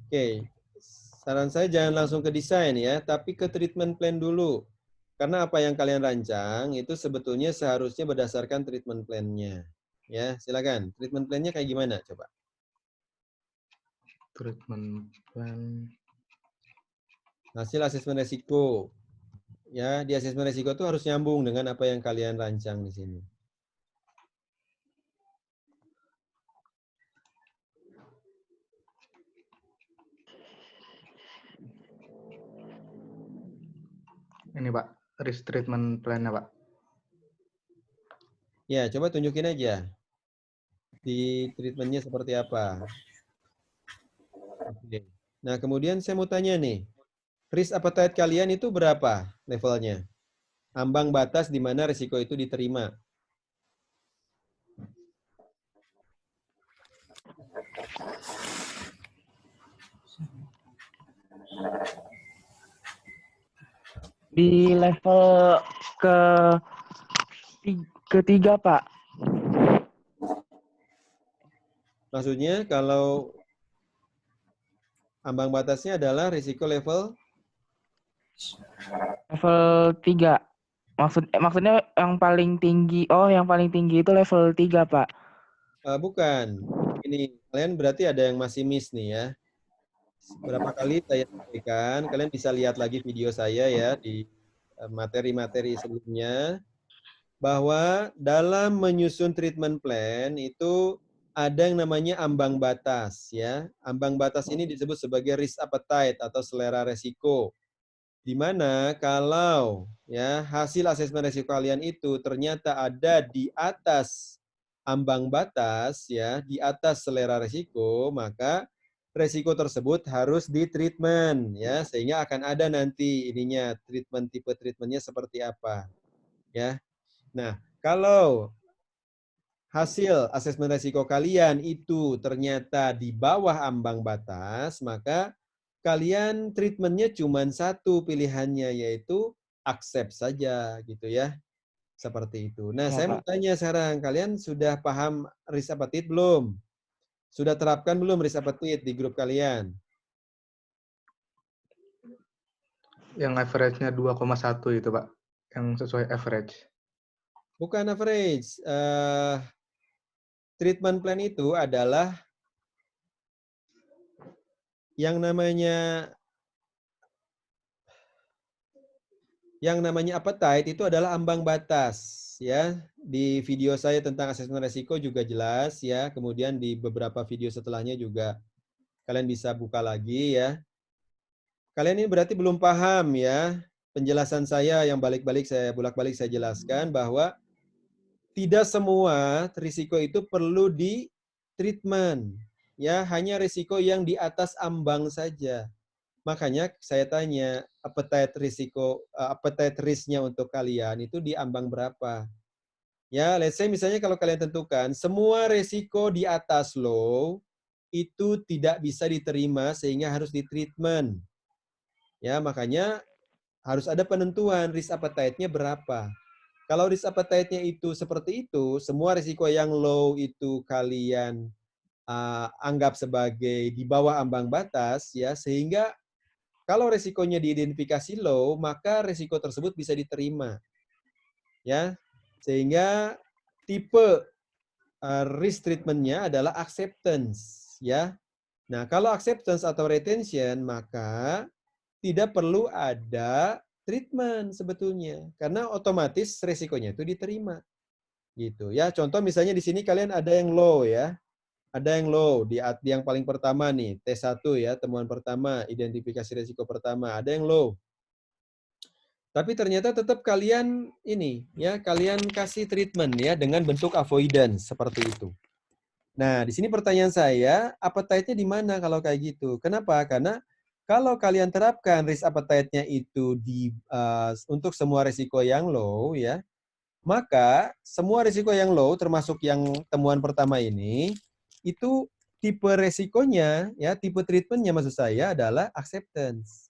Oke. Saran saya jangan langsung ke desain ya, tapi ke treatment plan dulu. Karena apa yang kalian rancang itu sebetulnya seharusnya berdasarkan treatment plan-nya. Ya, silakan. Treatment plan-nya kayak gimana coba? Treatment plan. Hasil asesmen resiko. Ya, di asesmen resiko itu harus nyambung dengan apa yang kalian rancang di sini. Ini Pak, risk treatment plan-nya Pak. Ya, coba tunjukin aja. Di treatment-nya seperti apa. Oke. Nah, kemudian saya mau tanya nih. Risk appetite kalian itu berapa levelnya? Ambang batas di mana risiko itu diterima. Di level ketiga, Pak. Maksudnya kalau Ambang batasnya adalah risiko level Level 3. Maksudnya yang paling tinggi. Oh, yang paling tinggi itu level 3, Pak. bukan. Ini kalian berarti ada yang masih miss nih ya. Berapa kali saya sampaikan, kalian bisa lihat lagi video saya ya di materi-materi sebelumnya, bahwa dalam menyusun treatment plan itu ada yang namanya ambang batas ya. Ambang batas ini disebut sebagai risk appetite atau selera resiko. Di mana kalau ya hasil asesmen resiko kalian itu ternyata ada di atas ambang batas ya, di atas selera resiko, maka resiko tersebut harus ditreatment ya, sehingga akan ada nanti ininya tipe treatmentnya seperti apa ya. Nah, kalau hasil asesmen resiko kalian itu ternyata di bawah ambang batas, maka kalian treatmentnya cuma satu pilihannya, yaitu accept saja gitu ya. Seperti itu. Nah, Ya, saya mau Pak. tanya sekarang, kalian sudah paham risk appetite belum? Sudah terapkan belum risk appetite di grup kalian? Yang average-nya 2,1 itu, Pak. Yang sesuai average. Bukan average. Treatment plan itu adalah yang namanya appetite itu adalah ambang batas ya. Di video saya tentang asesmen resiko juga jelas ya. Kemudian di beberapa video setelahnya juga kalian bisa buka lagi ya. Kalian ini berarti belum paham ya. Penjelasan saya yang bolak-balik saya jelaskan bahwa tidak semua risiko itu perlu di treatment. Ya, hanya risiko yang di atas ambang saja. Makanya saya tanya, appetite risk-nya untuk kalian itu di ambang berapa? Ya, let's say misalnya kalau kalian tentukan semua risiko di atas low itu tidak bisa diterima sehingga harus di-treatment. Ya, makanya harus ada penentuan risk appetite-nya berapa. Kalau risk appetite-nya itu seperti itu, semua risiko yang low itu kalian anggap sebagai di bawah ambang batas ya, sehingga kalau resikonya diidentifikasi low, maka resiko tersebut bisa diterima. Ya. Sehingga tipe risk treatment-nya adalah acceptance, ya. Nah, kalau acceptance atau retention, maka tidak perlu ada treatment sebetulnya, karena otomatis resikonya itu diterima. Gitu ya. Contoh misalnya di sini kalian ada yang low ya. Ada yang low di yang paling pertama nih, T1 ya, temuan pertama, identifikasi risiko pertama, ada yang low. Tapi ternyata tetap kalian ini ya, kalian kasih treatment ya dengan bentuk avoidance seperti itu. Nah, di sini pertanyaan saya, appetite-nya di mana kalau kayak gitu? Kenapa? Karena kalau kalian terapkan risk appetite-nya itu untuk semua risiko yang low ya, maka semua risiko yang low termasuk yang temuan pertama ini itu tipe resikonya ya, tipe treatment-nya maksud saya adalah acceptance.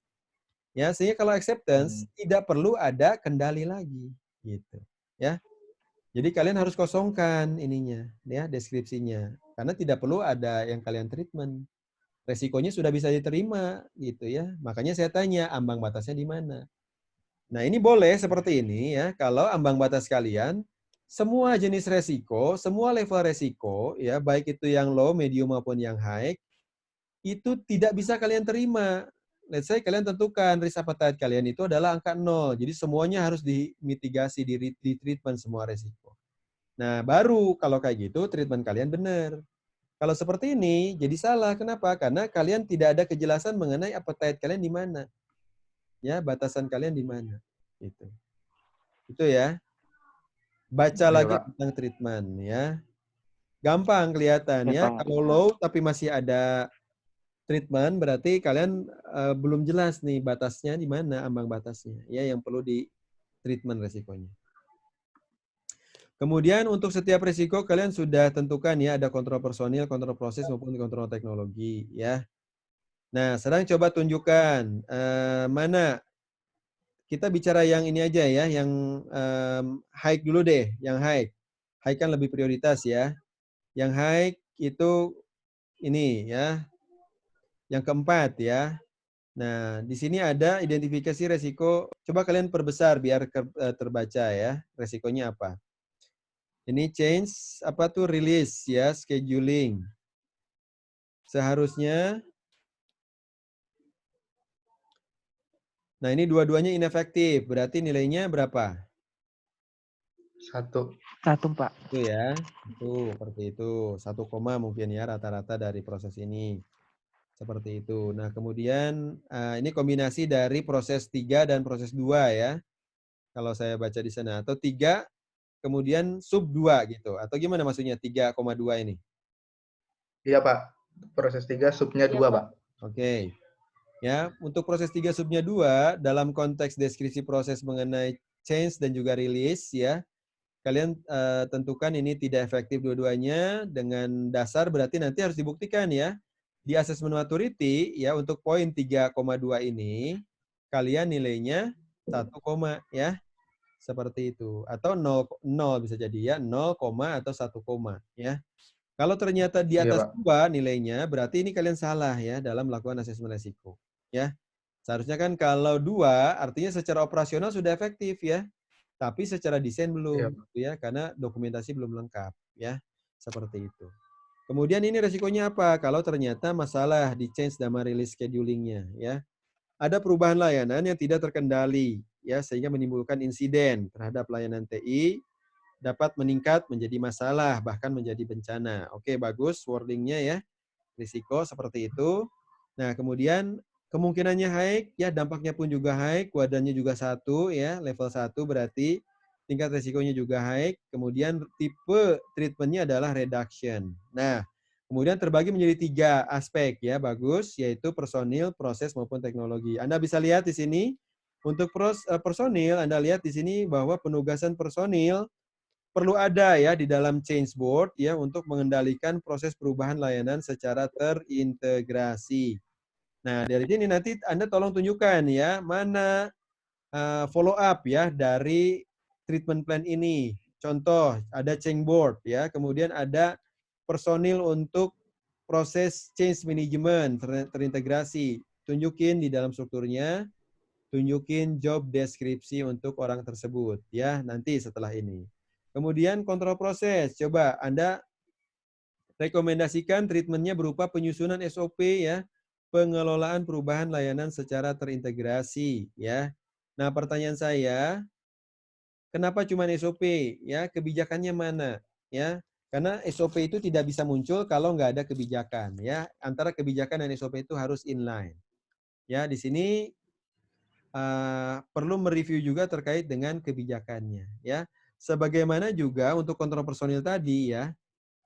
Ya, sehingga kalau acceptance tidak perlu ada kendali lagi gitu. Ya. Jadi kalian harus kosongkan ininya ya, deskripsinya. Karena tidak perlu ada yang kalian treatment. Resikonya sudah bisa diterima gitu ya. Makanya saya tanya ambang batasnya di mana. Nah, ini boleh seperti ini ya. Kalau ambang batas kalian semua jenis resiko, semua level resiko ya, baik itu yang low, medium maupun yang high, itu tidak bisa kalian terima. Let's say kalian tentukan risk appetite kalian itu adalah angka 0. Jadi semuanya harus dimitigasi, di treatment semua resiko. Nah, baru kalau kayak gitu treatment kalian benar. Kalau seperti ini jadi salah. Kenapa? Karena kalian tidak ada kejelasan mengenai appetite kalian di mana. Ya, batasan kalian di mana. Gitu. Itu ya. Baca Iya, lagi Pak. tentang treatment ya. Gampang kelihatan Ya, ya. Pak. Kalau low tapi masih ada treatment berarti kalian belum jelas nih batasnya di mana, ambang batasnya ya, yang perlu di treatment resikonya. Kemudian untuk setiap risiko kalian sudah tentukan ya, ada kontrol personil, kontrol proses maupun kontrol teknologi ya. Nah, sekarang coba tunjukkan mana kita bicara yang ini aja ya, yang high dulu deh, yang high. High kan lebih prioritas ya. Yang high itu ini ya. Yang keempat ya. Nah, di sini ada identifikasi resiko. Coba kalian perbesar biar terbaca ya. Resikonya apa? Ini change apa tuh release ya, scheduling. Seharusnya nah ini dua-duanya inefektif. Berarti nilainya berapa? 1. 1, Pak. Itu ya. Itu seperti itu. 1, mungkin ya rata-rata dari proses ini. Seperti itu. Nah, kemudian ini kombinasi dari proses 3 dan proses 2 ya. Kalau saya baca di sana. Atau 3 kemudian sub 2 gitu. Atau gimana maksudnya 3,2 ini? Iya, Pak. Proses 3, subnya 2, Pak. Oke. Ya, untuk proses 3 subnya 2 dalam konteks deskripsi proses mengenai change dan juga release ya. Kalian tentukan ini tidak efektif dua-duanya dengan dasar berarti nanti harus dibuktikan ya. Di assessment maturity ya untuk poin 3,2 ini kalian nilainya 1, ya. Seperti itu. Atau 0 bisa jadi ya, 0, atau 1, ya. Kalau ternyata di Iya, atas Pak. 2 nilainya, berarti ini kalian salah ya dalam melakukan asesmen resiko. Ya. Seharusnya kan kalau 2 artinya secara operasional sudah efektif ya. Tapi secara desain Iya, belum Pak. gitu ya karena dokumentasi belum lengkap ya. Seperti itu. Kemudian ini resikonya apa? Kalau ternyata masalah di change dan release schedulingnya ya. Ada perubahan layanan yang tidak terkendali ya sehingga menimbulkan insiden terhadap layanan TI dapat meningkat menjadi masalah bahkan menjadi bencana. Oke, bagus wordingnya ya. Risiko seperti itu. Nah, kemudian kemungkinannya high ya dampaknya pun juga high, kuadrannya juga 1 ya, level 1 berarti tingkat risikonya juga high. Kemudian tipe treatmentnya adalah reduction. Nah, kemudian terbagi menjadi 3 aspek ya, bagus, yaitu personil, proses maupun teknologi. Anda bisa lihat di sini untuk personil, Anda lihat di sini bahwa penugasan personil perlu ada ya di dalam change board ya untuk mengendalikan proses perubahan layanan secara terintegrasi. Nah, dari sini nanti Anda tolong tunjukkan ya mana follow up ya dari treatment plan ini. Contoh, ada change board ya, kemudian ada personil untuk proses change management terintegrasi. Tunjukin di dalam strukturnya, tunjukin job deskripsi untuk orang tersebut ya nanti setelah ini. Kemudian kontrol proses. Coba Anda rekomendasikan treatmentnya berupa penyusunan SOP ya, pengelolaan perubahan layanan secara terintegrasi ya. Nah, pertanyaan saya, kenapa cuma SOP ya? Kebijakannya mana ya? Karena SOP itu tidak bisa muncul kalau nggak ada kebijakan ya. Antara kebijakan dan SOP itu harus inline. Ya, di sini perlu mereview juga terkait dengan kebijakannya ya. Sebagaimana juga untuk kontrol personil tadi ya,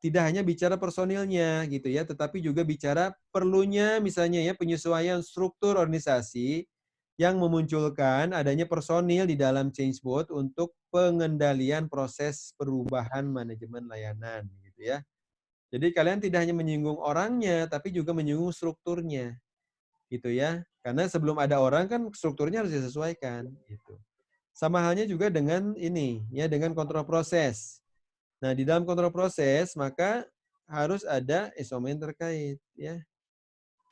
tidak hanya bicara personilnya gitu ya, tetapi juga bicara perlunya misalnya ya penyesuaian struktur organisasi yang memunculkan adanya personil di dalam change board untuk pengendalian proses perubahan manajemen layanan gitu ya. Jadi kalian tidak hanya menyinggung orangnya tapi juga menyinggung strukturnya gitu ya. Karena sebelum ada orang kan strukturnya harus disesuaikan gitu. Sama halnya juga dengan ini ya dengan kontrol proses. Nah, di dalam kontrol proses maka harus ada SOP terkait ya.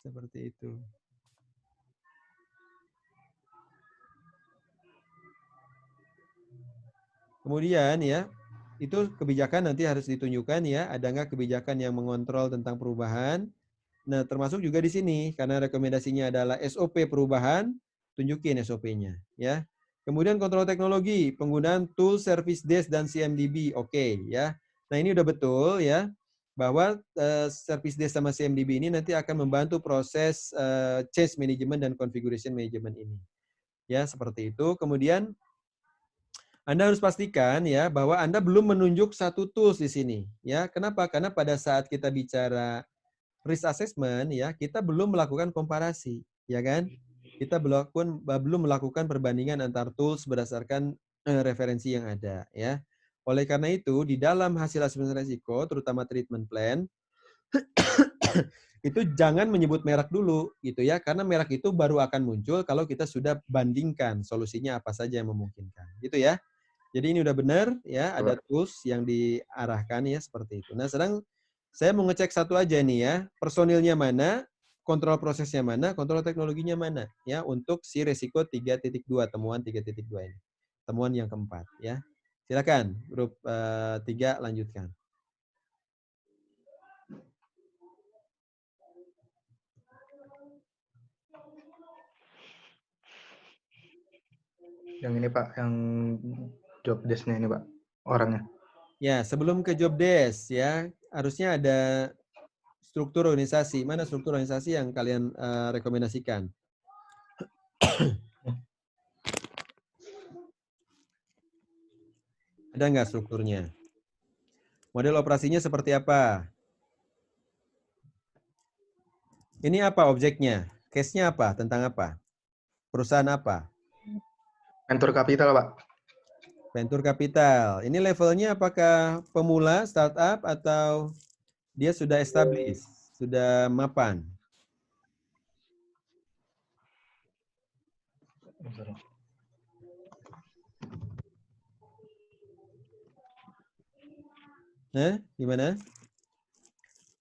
Seperti itu. Kemudian ya, itu kebijakan nanti harus ditunjukkan ya, ada nggak kebijakan yang mengontrol tentang perubahan. Nah, termasuk juga di sini karena rekomendasinya adalah SOP perubahan, tunjukin SOP-nya ya. Kemudian kontrol teknologi, penggunaan tool service desk dan CMDB. Oke, ya. Nah, ini udah betul ya bahwa service desk sama CMDB ini nanti akan membantu proses change management dan configuration management ini. Ya, seperti itu. Kemudian Anda harus pastikan ya bahwa Anda belum menunjuk satu tools di sini. Ya, kenapa? Karena pada saat kita bicara risk assessment ya, kita belum melakukan komparasi, ya kan? Kita belum melakukan perbandingan antar tools berdasarkan referensi yang ada, ya. Oleh karena itu, di dalam hasil asesmen risiko, terutama treatment plan, itu jangan menyebut merek dulu, gitu ya, karena merek itu baru akan muncul kalau kita sudah bandingkan solusinya apa saja yang memungkinkan, gitu ya. Jadi ini udah benar, ya, ada tools yang diarahkan ya seperti itu. Nah, sedang saya mau ngecek satu aja nih ya, personilnya mana, kontrol prosesnya mana, kontrol teknologinya mana, ya, untuk si resiko 3.2, temuan 3.2 ini. Temuan yang keempat, ya. Silakan, grup 3 lanjutkan. Yang ini Pak, yang job desk-nya ini Pak, orangnya. Ya, sebelum ke job desk, ya, harusnya ada struktur organisasi. Mana struktur organisasi yang kalian rekomendasikan? Ada nggak strukturnya? Model operasinya seperti apa? Ini apa objeknya? Case-nya apa? Tentang apa? Perusahaan apa? Venture capital Pak. Venture capital. Ini levelnya apakah pemula, startup, atau dia sudah established, sudah mapan? Gimana?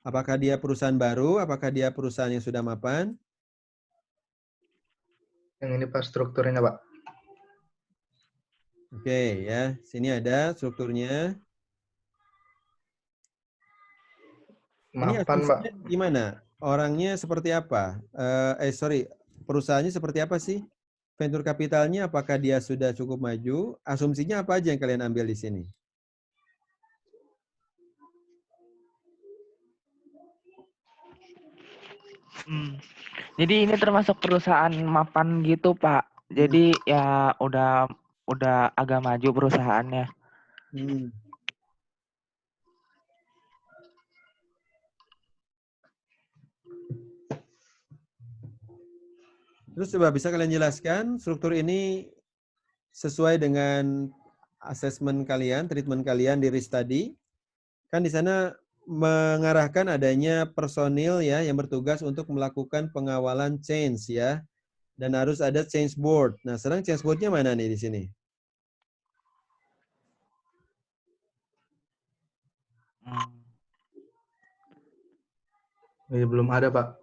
Apakah dia perusahaan baru? Apakah dia perusahaan yang sudah mapan? Yang ini Pak strukturnya Pak. Oke, ya. Sini ada strukturnya. Ini Mapan Pak. asumsinya gimana? Orangnya seperti apa? Perusahaannya seperti apa sih? Venture capitalnya apakah dia sudah cukup maju? Asumsinya apa aja yang kalian ambil di sini? Jadi ini termasuk perusahaan mapan gitu, Pak. Jadi ya udah agak maju perusahaannya. Terus coba bisa kalian jelaskan struktur ini sesuai dengan asesmen kalian, treatment kalian di risk study. Kan di sana mengarahkan adanya personil ya yang bertugas untuk melakukan pengawalan change ya. Dan harus ada change board. Nah, sekarang change board-nya mana nih di sini? Belum ada Pak.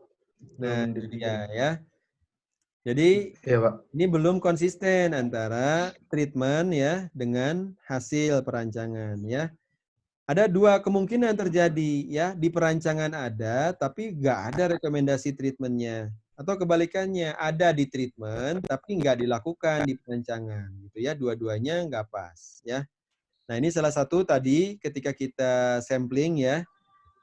Nah, Belum ya. Jadi iya Pak. ini belum konsisten antara treatment ya dengan hasil perancangan ya. Ada dua kemungkinan terjadi ya, di perancangan ada tapi nggak ada rekomendasi treatmentnya, atau kebalikannya ada di treatment tapi nggak dilakukan di perancangan gitu ya, dua-duanya nggak pas ya. Nah ini salah satu tadi ketika kita sampling ya,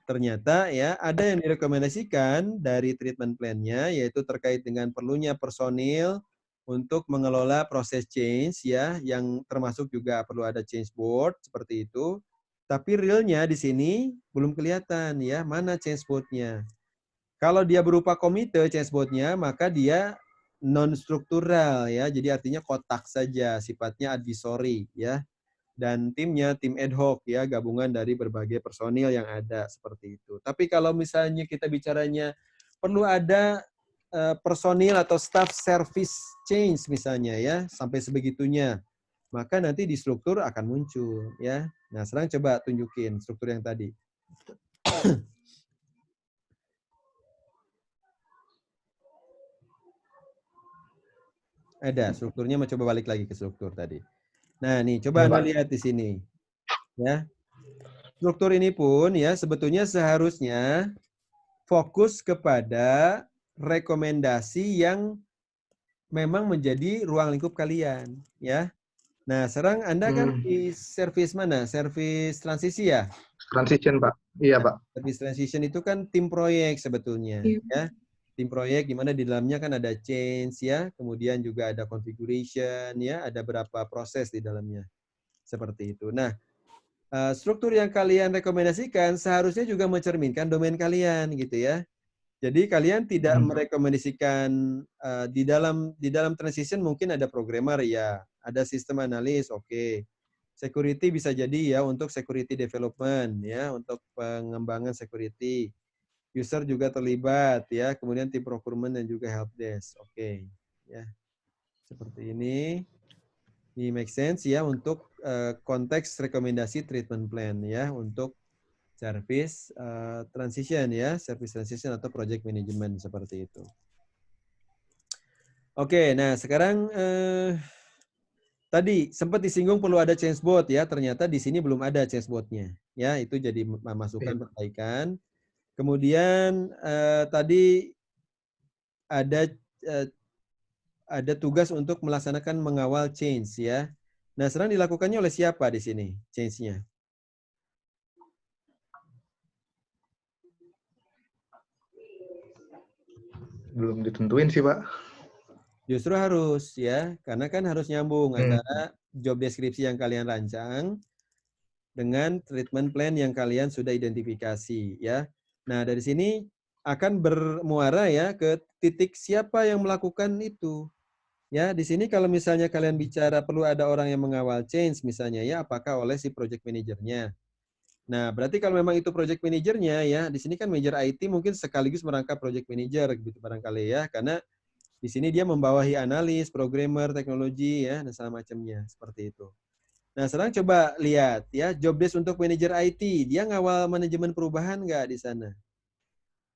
ternyata ya ada yang direkomendasikan dari treatment plan-nya yaitu terkait dengan perlunya personil untuk mengelola proses change ya, yang termasuk juga perlu ada change board seperti itu. Tapi realnya di sini belum kelihatan ya mana change board-nya. Kalau dia berupa komite change board-nya maka dia non struktural ya, jadi artinya kotak saja, sifatnya advisory ya. Dan timnya tim ad hoc ya, gabungan dari berbagai personil yang ada seperti itu. Tapi kalau misalnya kita bicaranya perlu ada personil atau staff service change misalnya ya, sampai sebegitunya, maka nanti di struktur akan muncul ya. Nah, sekarang coba tunjukin struktur yang tadi. Ada strukturnya, mau coba balik lagi ke struktur tadi. Nah, nih coba Anda lihat di sini. Ya. Struktur ini pun ya sebetulnya seharusnya fokus kepada rekomendasi yang memang menjadi ruang lingkup kalian, ya. Nah, sekarang Anda kan di service mana? Service transisi ya? Transition Pak. Iya Pak. Service transition itu kan tim proyek sebetulnya, ya. Tim proyek di mana di dalamnya kan ada change ya, kemudian juga ada configuration ya, ada berapa proses di dalamnya. Seperti itu. Nah, struktur yang kalian rekomendasikan seharusnya juga mencerminkan domain kalian gitu ya. Jadi kalian tidak merekomendasikan di dalam transition mungkin ada programmer ya, ada sistem analis, oke. Security bisa jadi ya untuk security development ya, untuk pengembangan security. User juga terlibat ya, kemudian tim procurement dan juga help desk. Oke. Ya. Seperti ini. Ini make sense ya untuk konteks rekomendasi treatment plan ya, untuk Service transition ya, service transition atau project management seperti itu. Oke, nah sekarang tadi sempat disinggung perlu ada change board ya, ternyata di sini belum ada change board-nya. Ya, itu jadi masukan perbaikan. Kemudian tadi ada tugas untuk melaksanakan mengawal change ya. Nah, sekarang dilakukannya oleh siapa di sini change-nya? Belum ditentuin sih, Pak. Justru harus ya, karena kan harus nyambung antara job deskripsi yang kalian rancang dengan treatment plan yang kalian sudah identifikasi ya. Nah, dari sini akan bermuara ya ke titik siapa yang melakukan itu. Ya, di sini kalau misalnya kalian bicara perlu ada orang yang mengawal change misalnya ya, apakah oleh si project manajernya. Nah, berarti kalau memang itu project manajernya ya, di sini kan manajer IT mungkin sekaligus merangkap project manager gitu barangkali ya, karena di sini dia membawahi analis, programmer, teknologi ya, dan segala macamnya seperti itu. Nah, sekarang coba lihat ya, job desk untuk manajer IT, dia ngawal manajemen perubahan nggak di sana?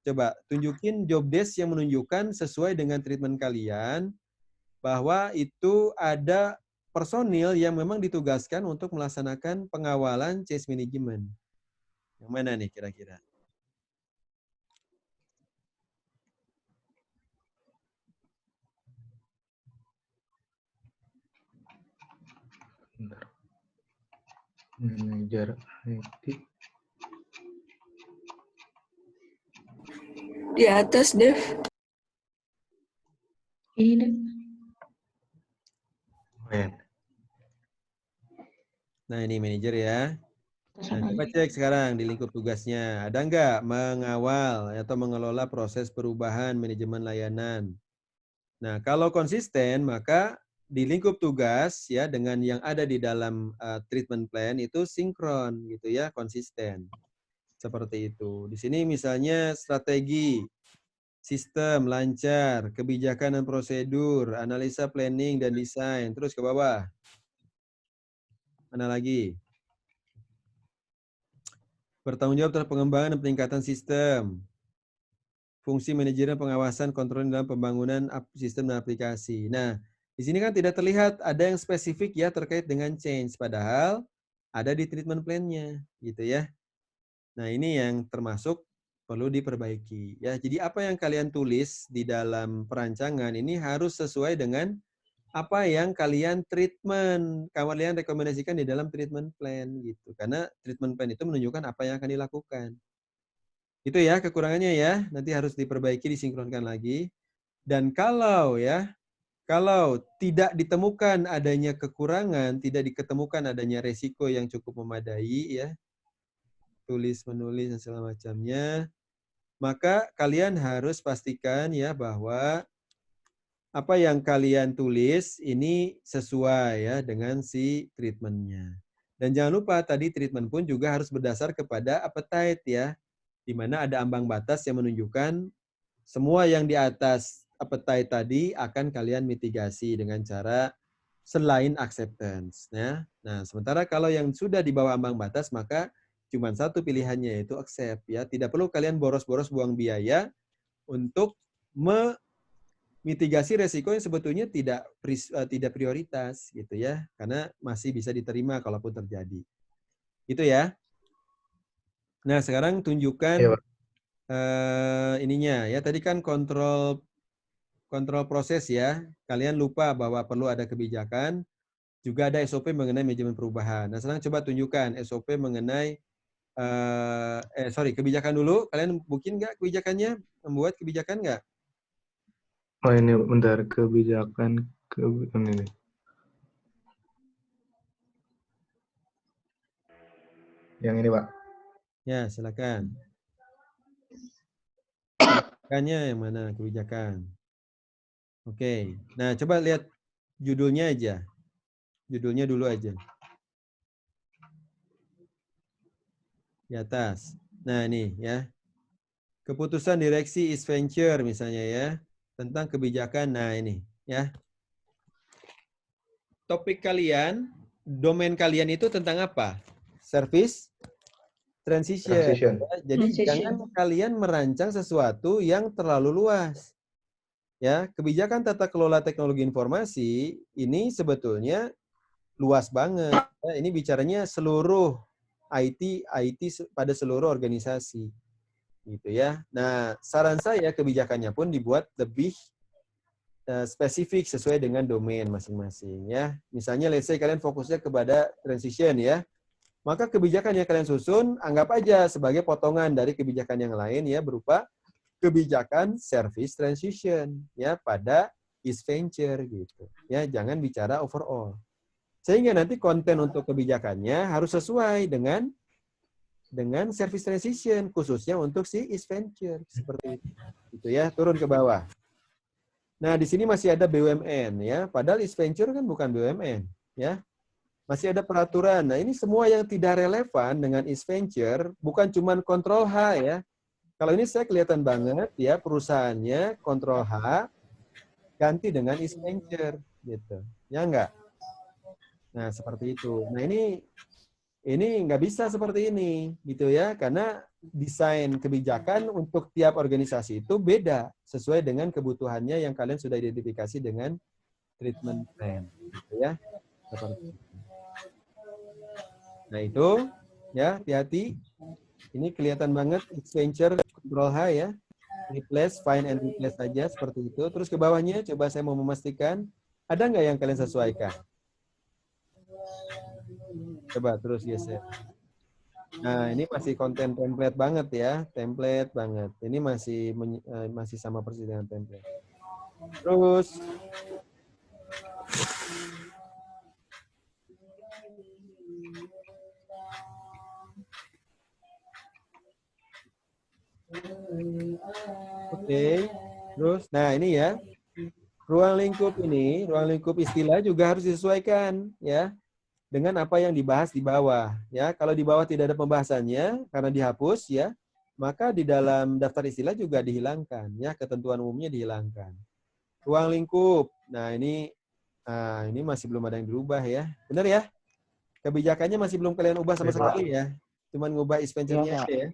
Coba tunjukin job desk yang menunjukkan sesuai dengan treatment kalian, bahwa itu ada personil yang memang ditugaskan untuk melaksanakan pengawalan change management. Yang mana nih kira-kira? Bentar. Manajer IT. Di atas, Dev. Ini deh. Nah, ini manajer ya. Nah, Sana coba aja. cek sekarang di lingkup tugasnya. Ada nggak mengawal atau mengelola proses perubahan manajemen layanan? Nah, kalau konsisten, maka di lingkup tugas ya dengan yang ada di dalam treatment plan itu sinkron gitu ya, konsisten. Seperti itu. Di sini misalnya strategi, sistem, lancar, kebijakan dan prosedur, analisa planning dan desain. Terus ke bawah. Mana lagi? Bertanggung jawab terhadap pengembangan dan peningkatan sistem. Fungsi manajemen pengawasan kontrol dalam pembangunan sistem dan aplikasi. Nah, di sini kan tidak terlihat ada yang spesifik ya terkait dengan change, padahal ada di treatment plan-nya, gitu ya. Nah, ini yang termasuk perlu diperbaiki. Ya, jadi apa yang kalian tulis di dalam perancangan ini harus sesuai dengan apa yang kalian rekomendasikan di dalam treatment plan gitu. Karena treatment plan itu menunjukkan apa yang akan dilakukan. Itu ya kekurangannya ya, nanti harus diperbaiki, disinkronkan lagi. Dan kalau tidak ditemukan adanya kekurangan, tidak diketemukan adanya resiko yang cukup memadai ya, tulis menulis dan segala macamnya, maka kalian harus pastikan ya bahwa apa yang kalian tulis ini sesuai ya dengan si treatment-nya. Dan jangan lupa tadi treatment pun juga harus berdasar kepada appetite ya, di mana ada ambang batas yang menunjukkan semua yang di atas appetite tadi akan kalian mitigasi dengan cara selain acceptance. Ya. Nah, sementara kalau yang sudah di bawah ambang batas, maka cuma satu pilihannya yaitu accept. Ya. Tidak perlu kalian boros-boros buang biaya untuk mitigasi resiko yang sebetulnya tidak prioritas gitu ya, karena masih bisa diterima kalaupun terjadi. Itu ya. Nah, sekarang tunjukkan ininya ya. Tadi kan kontrol proses ya. Kalian lupa bahwa perlu ada kebijakan, juga ada SOP mengenai manajemen perubahan. Nah, sekarang coba tunjukkan SOP mengenai kebijakan dulu. Kalian bikin nggak kebijakannya? Membuat kebijakan nggak? Oh ini bentar, kebijakan ini. Yang ini, Pak. Ya, silakan. Kebijakannya yang mana kebijakan? Oke. Nah, coba lihat judulnya aja. Judulnya dulu aja. Di atas. Nah, ini ya. Keputusan direksi East Venture misalnya ya. Tentang kebijakan. Nah, ini ya. Topik kalian, domain kalian itu tentang apa? Service, Transition. Ya. Jadi jangan kalian merancang sesuatu yang terlalu luas. Ya, kebijakan tata kelola teknologi informasi ini sebetulnya luas banget. Ya, ini bicaranya seluruh IT pada seluruh organisasi. Gitu ya. Nah, saran saya kebijakannya pun dibuat lebih spesifik sesuai dengan domain masing-masing ya. Misalnya let's say kalian fokusnya kepada transition ya. Maka kebijakan yang kalian susun anggap aja sebagai potongan dari kebijakan yang lain ya berupa kebijakan service transition ya pada East Venture gitu. Ya, jangan bicara overall. Sehingga nanti konten untuk kebijakannya harus sesuai dengan service transition khususnya untuk si East Venture seperti itu. Gitu ya, turun ke bawah. Nah, di sini masih ada BUMN ya, padahal East Venture kan bukan BUMN ya. Masih ada peraturan. Nah, ini semua yang tidak relevan dengan East Venture, bukan cuma kontrol H ya. Kalau ini saya kelihatan banget ya, perusahaannya kontrol H ganti dengan East Venture gitu. Ya enggak? Nah, seperti itu. Nah, ini nggak bisa seperti ini gitu ya, karena desain kebijakan untuk tiap organisasi itu beda sesuai dengan kebutuhannya yang kalian sudah identifikasi dengan treatment plan gitu ya. Seperti itu. Nah, itu ya, hati-hati. Ini kelihatan banget Venture Control H ya. Replace, find and replace saja seperti itu. Terus ke bawahnya coba saya mau memastikan ada nggak yang kalian sesuaikan? Coba terus geser. Nah, ini masih konten template banget ya, template banget. Ini masih sama persis dengan template. Terus Oke. Terus, nah ini ya. Ruang lingkup istilah juga harus disesuaikan ya dengan apa yang dibahas di bawah ya. Kalau di bawah tidak ada pembahasannya karena dihapus ya, maka di dalam daftar istilah juga dihilangkan ya, ketentuan umumnya dihilangkan. Ruang lingkup. Nah, ini masih belum ada yang dirubah ya. Benar ya? Kebijakannya masih belum kalian ubah sama sekali ya. Cuman ngubah East Venture-nya aja ya.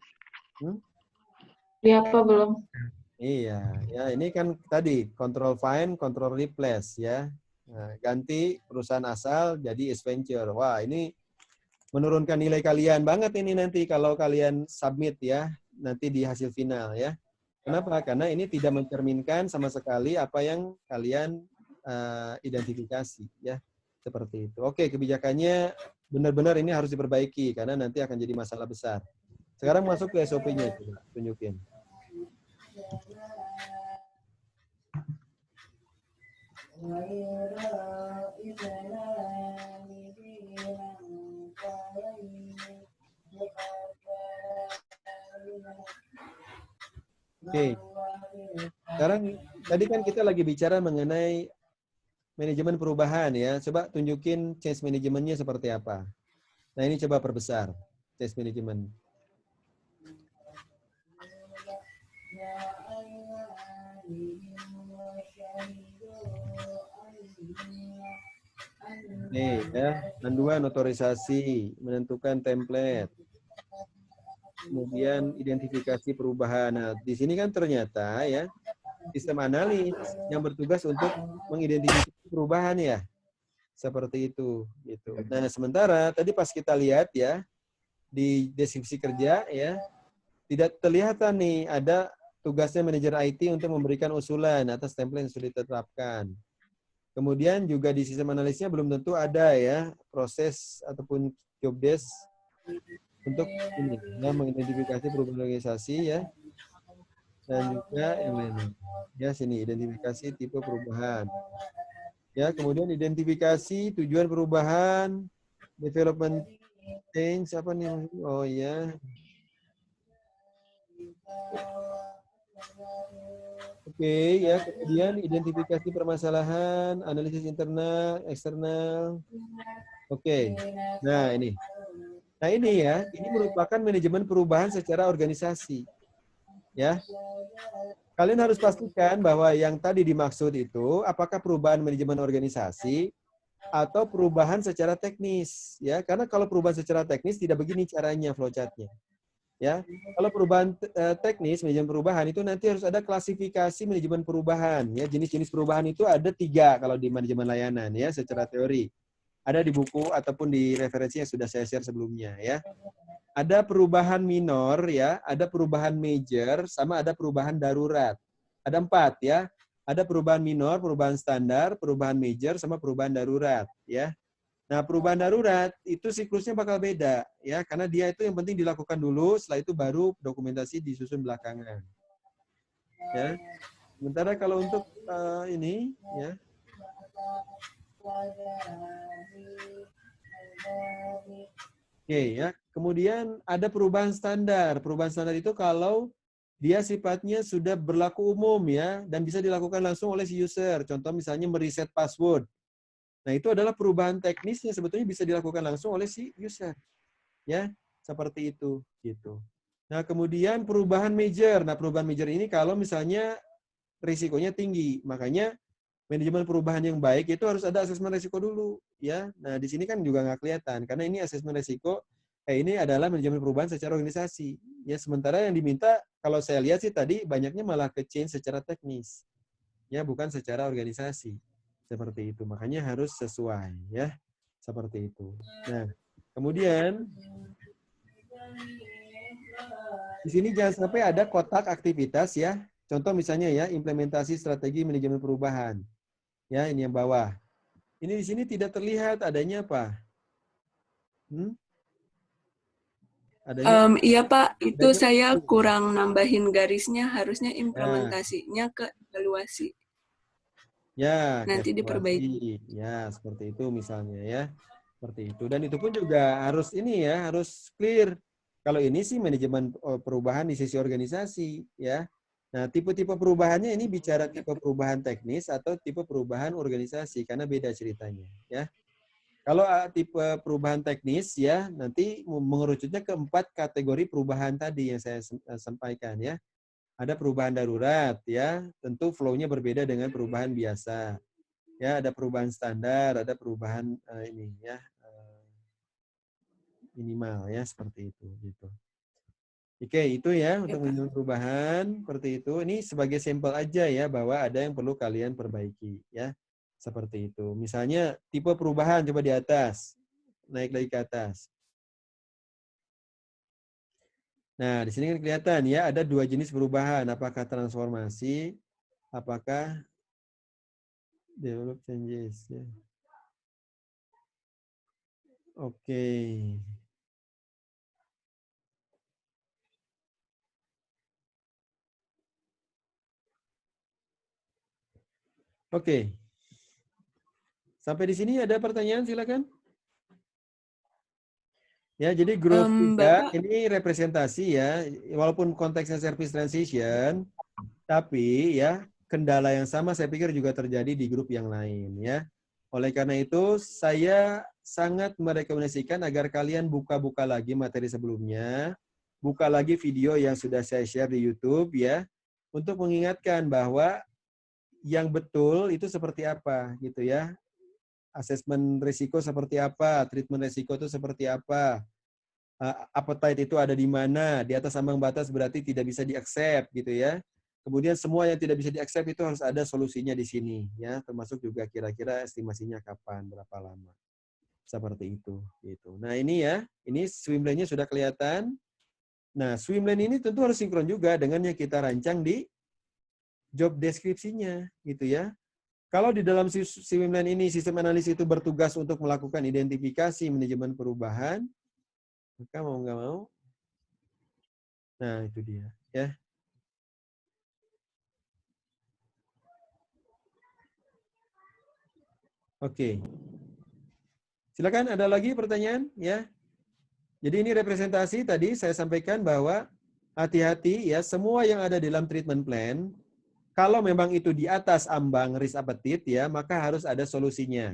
Iya, Pak, belum. Iya, ya ini kan tadi control find, control replace ya. Nah, ganti perusahaan asal jadi East Venture. Wah, ini menurunkan nilai kalian banget ini nanti kalau kalian submit ya, nanti di hasil final ya. Kenapa? Karena ini tidak mencerminkan sama sekali apa yang kalian identifikasi ya. Seperti itu. Oke, kebijakannya benar-benar ini harus diperbaiki karena nanti akan jadi masalah besar. Sekarang masuk ke SOP-nya, coba tunjukin. Oke. Sekarang tadi kan kita lagi bicara mengenai manajemen perubahan ya. Coba tunjukin change manajemennya seperti apa. Nah, ini coba perbesar change management. Nih ya, panduan otorisasi, menentukan template. Kemudian identifikasi perubahan. Nah, di sini kan ternyata ya sistem analis yang bertugas untuk mengidentifikasi perubahan ya. Seperti itu gitu. Nah, sementara tadi pas kita lihat ya di deskripsi kerja ya tidak terlihat nih ada tugasnya manajer IT untuk memberikan usulan atas template yang sudah ditetapkan. Kemudian juga di sistem analisnya belum tentu ada ya proses ataupun job desk untuk ini ya, mengidentifikasi perubahan organisasi ya. Dan juga yang lainnya. Ya, sini identifikasi tipe perubahan. Ya, kemudian identifikasi tujuan perubahan, development change apa nih? Oh ya. Oke, ya, kemudian identifikasi permasalahan, analisis internal, eksternal. Oke. Nah, ini. Nah, ini ya, ini merupakan manajemen perubahan secara organisasi. Ya. Kalian harus pastikan bahwa yang tadi dimaksud itu apakah perubahan manajemen organisasi atau perubahan secara teknis, ya. Karena kalau perubahan secara teknis tidak begini caranya flowchart-nya. Ya, kalau perubahan teknis, manajemen perubahan itu nanti harus ada klasifikasi manajemen perubahan. Ya, jenis-jenis perubahan itu ada 3 kalau di manajemen layanan ya, secara teori. Ada di buku ataupun di referensi yang sudah saya share sebelumnya ya. Ada perubahan minor ya, ada perubahan major, sama ada perubahan darurat. Ada 4 ya. Ada perubahan minor, perubahan standar, perubahan major, sama perubahan darurat ya. Nah, perubahan darurat itu siklusnya bakal beda ya, karena dia itu yang penting dilakukan dulu, setelah itu baru dokumentasi disusun belakangan. Ya. Sementara kalau untuk ini ya. Oke ya. Kemudian ada perubahan standar. Perubahan standar itu kalau dia sifatnya sudah berlaku umum ya dan bisa dilakukan langsung oleh si user. Contoh misalnya mereset password. Nah, itu adalah perubahan teknis yang sebetulnya bisa dilakukan langsung oleh si user. Ya, seperti itu gitu. Nah, kemudian perubahan major. Nah, perubahan major ini kalau misalnya risikonya tinggi. Makanya manajemen perubahan yang baik itu harus ada asesmen risiko dulu, ya. Nah, di sini kan juga nggak kelihatan karena ini asesmen risiko ini adalah manajemen perubahan secara organisasi. Ya, sementara yang diminta kalau saya lihat sih tadi banyaknya malah ke change secara teknis. Ya, bukan secara organisasi. Seperti itu. Makanya harus sesuai, ya. Seperti itu. Nah, kemudian di sini jangan sampai ada kotak aktivitas ya. Contoh misalnya ya, implementasi strategi manajemen perubahan. Ya, ini yang bawah. Ini di sini tidak terlihat adanya apa? Adanya Iya Pak, itu adanya saya kurang nambahin garisnya, harusnya implementasinya ke evaluasi. ya, Nanti diperbaiki. evaluasi. Ya, seperti itu misalnya ya. Seperti itu. Dan itu pun juga harus ini ya, harus clear. Kalau ini sih manajemen perubahan di sisi organisasi ya. Nah, tipe-tipe perubahannya ini bicara tipe perubahan teknis atau tipe perubahan organisasi karena beda ceritanya ya. Kalau tipe perubahan teknis ya, nanti mengerucutnya ke 4 kategori perubahan tadi yang saya sampaikan ya. Ada perubahan darurat ya, tentu flow-nya berbeda dengan perubahan biasa. Ya, ada perubahan standar, ada perubahan ini ya minimal ya seperti itu gitu. Oke, itu ya untuk manajemen perubahan seperti itu. Ini sebagai sampel aja ya bahwa ada yang perlu kalian perbaiki ya. Seperti itu. Misalnya tipe perubahan coba di atas. Naik lagi ke atas. Nah, di sini kan kelihatan ya ada 2 jenis perubahan, apakah transformasi, apakah develop changes ya. Oke. Oke. Sampai di sini ada pertanyaan silakan. Ya, jadi grup 3 ini representasi ya, walaupun konteksnya service transition, tapi ya kendala yang sama saya pikir juga terjadi di grup yang lain ya. Oleh karena itu, saya sangat merekomendasikan agar kalian buka-buka lagi materi sebelumnya, buka lagi video yang sudah saya share di YouTube ya, untuk mengingatkan bahwa yang betul itu seperti apa gitu ya. Asesmen risiko seperti apa, treatment risiko itu seperti apa, appetite itu ada di mana, di atas ambang batas berarti tidak bisa di-accept gitu ya. Kemudian semua yang tidak bisa di-accept itu harus ada solusinya di sini ya, termasuk juga kira-kira estimasinya kapan, berapa lama. Seperti itu gitu. Nah, ini ya, ini swim lane-nya sudah kelihatan. Nah, swim lane ini tentu harus sinkron juga dengan yang kita rancang di job deskripsinya gitu ya. Kalau di dalam swim lane ini sistem analis itu bertugas untuk melakukan identifikasi manajemen perubahan, maka mau nggak mau, nah itu dia ya. Oke. Silakan ada lagi pertanyaan ya. Jadi ini representasi tadi saya sampaikan bahwa hati-hati ya, semua yang ada dalam treatment plan kalau memang itu di atas ambang risk appetite ya, maka harus ada solusinya.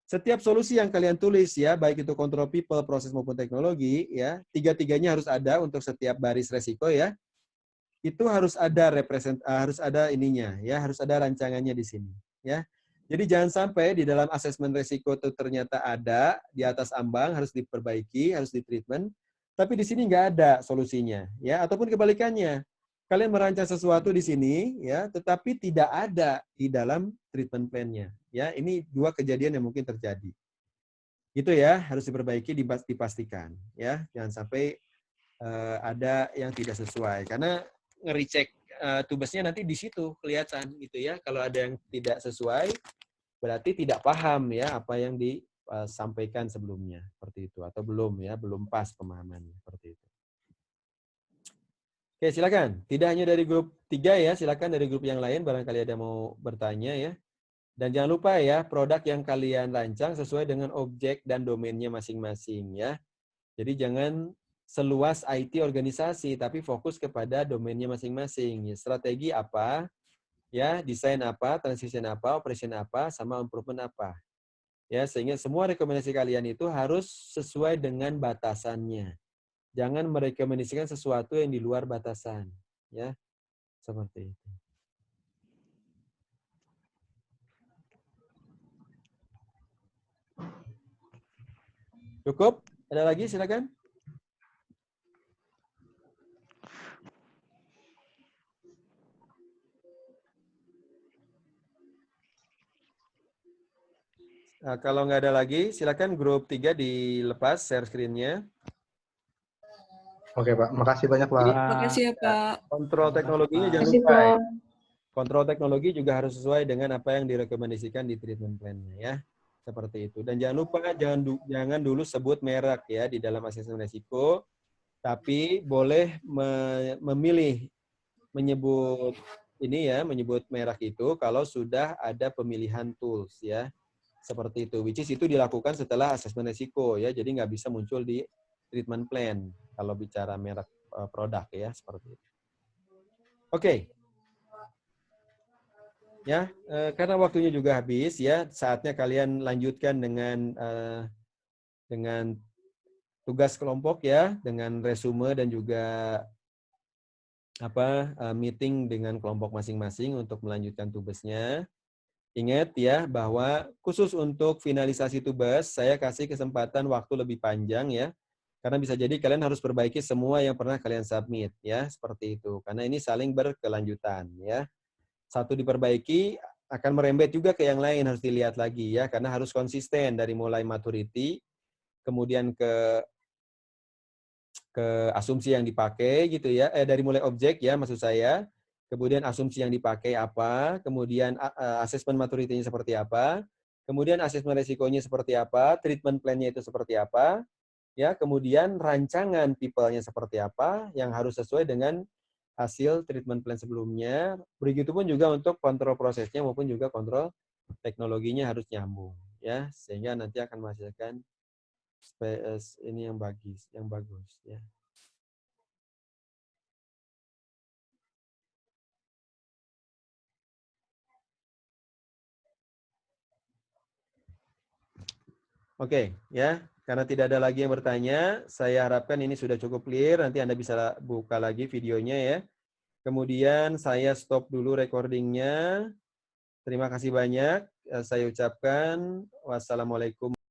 Setiap solusi yang kalian tulis ya, baik itu control people, proses maupun teknologi ya, tiga-tiganya harus ada untuk setiap baris resiko ya. Itu harus ada harus ada ininya ya, harus ada rancangannya di sini ya. Jadi jangan sampai di dalam asesmen resiko itu ternyata ada di atas ambang, harus diperbaiki, harus ditreatment, Tapi di sini nggak ada solusinya, ya. Ataupun kebalikannya, kalian merancang sesuatu di sini, ya, tetapi tidak ada di dalam treatment plan-nya, ya. Ini dua kejadian yang mungkin terjadi. Itu ya, harus diperbaiki, dipastikan, ya. Jangan sampai ada yang tidak sesuai, karena nge-recheck tubesnya nanti di situ kelihatan, gitu ya. Kalau ada yang tidak sesuai, berarti tidak paham ya apa yang disampaikan sebelumnya, seperti itu, atau belum ya, belum pas pemahamannya, seperti itu. Oke, silakan. Tidak hanya dari grup 3 ya, silakan dari grup yang lain barangkali ada mau bertanya ya. Dan jangan lupa ya, produk yang kalian rancang sesuai dengan objek dan domainnya masing-masing ya. Jadi jangan seluas IT organisasi, tapi fokus kepada domainnya masing-masing. Ya, strategi apa, ya, desain apa, transition apa, operation apa, sama improvement apa. Ya, sehingga semua rekomendasi kalian itu harus sesuai dengan batasannya. Jangan merekomendasikan sesuatu yang di luar batasan, ya. Seperti itu. Cukup? Ada lagi? Silakan. Nah, kalau nggak ada lagi, silakan grup 3 dilepas share screen-nya. Oke, Pak. Makasih banyak, Pak. Makasih ya, Pak. Kontrol teknologinya jangan Kasih, lupa. Pak. Kontrol teknologi juga harus sesuai dengan apa yang direkomendasikan di treatment plan-nya ya. Seperti itu. Dan jangan lupa jangan dulu sebut merek ya di dalam asesmen risiko, tapi boleh memilih menyebut ini ya, menyebut merek itu kalau sudah ada pemilihan tools ya. Seperti itu. Which is itu dilakukan setelah asesmen risiko ya. Jadi nggak bisa muncul di treatment plan kalau bicara merek produk ya, seperti itu. Oke. Ya, karena waktunya juga habis ya, saatnya kalian lanjutkan dengan tugas kelompok ya, dengan resume dan juga meeting dengan kelompok masing-masing untuk melanjutkan tugasnya. Ingat ya bahwa khusus untuk finalisasi tugas saya kasih kesempatan waktu lebih panjang ya. Karena bisa jadi kalian harus perbaiki semua yang pernah kalian submit ya, seperti itu. Karena ini saling berkelanjutan ya. Satu diperbaiki akan merembet juga ke yang lain, harus dilihat lagi ya, karena harus konsisten dari mulai maturity, kemudian ke asumsi yang dipakai gitu ya, dari mulai objek ya maksud saya, kemudian asumsi yang dipakai apa, kemudian asesmen maturity-nya seperti apa, kemudian asesmen resikonya seperti apa, treatment plan-nya itu seperti apa, ya, kemudian rancangan people-nya seperti apa, yang harus sesuai dengan hasil treatment plan sebelumnya. Begitupun juga untuk kontrol prosesnya maupun juga kontrol teknologinya harus nyambung, ya, sehingga nanti akan menghasilkan ini yang bagus, ya. Oke, ya. Karena tidak ada lagi yang bertanya, saya harapkan ini sudah cukup clear. Nanti Anda bisa buka lagi videonya ya. Kemudian saya stop dulu recordingnya. Terima kasih banyak. Saya ucapkan wassalamualaikum.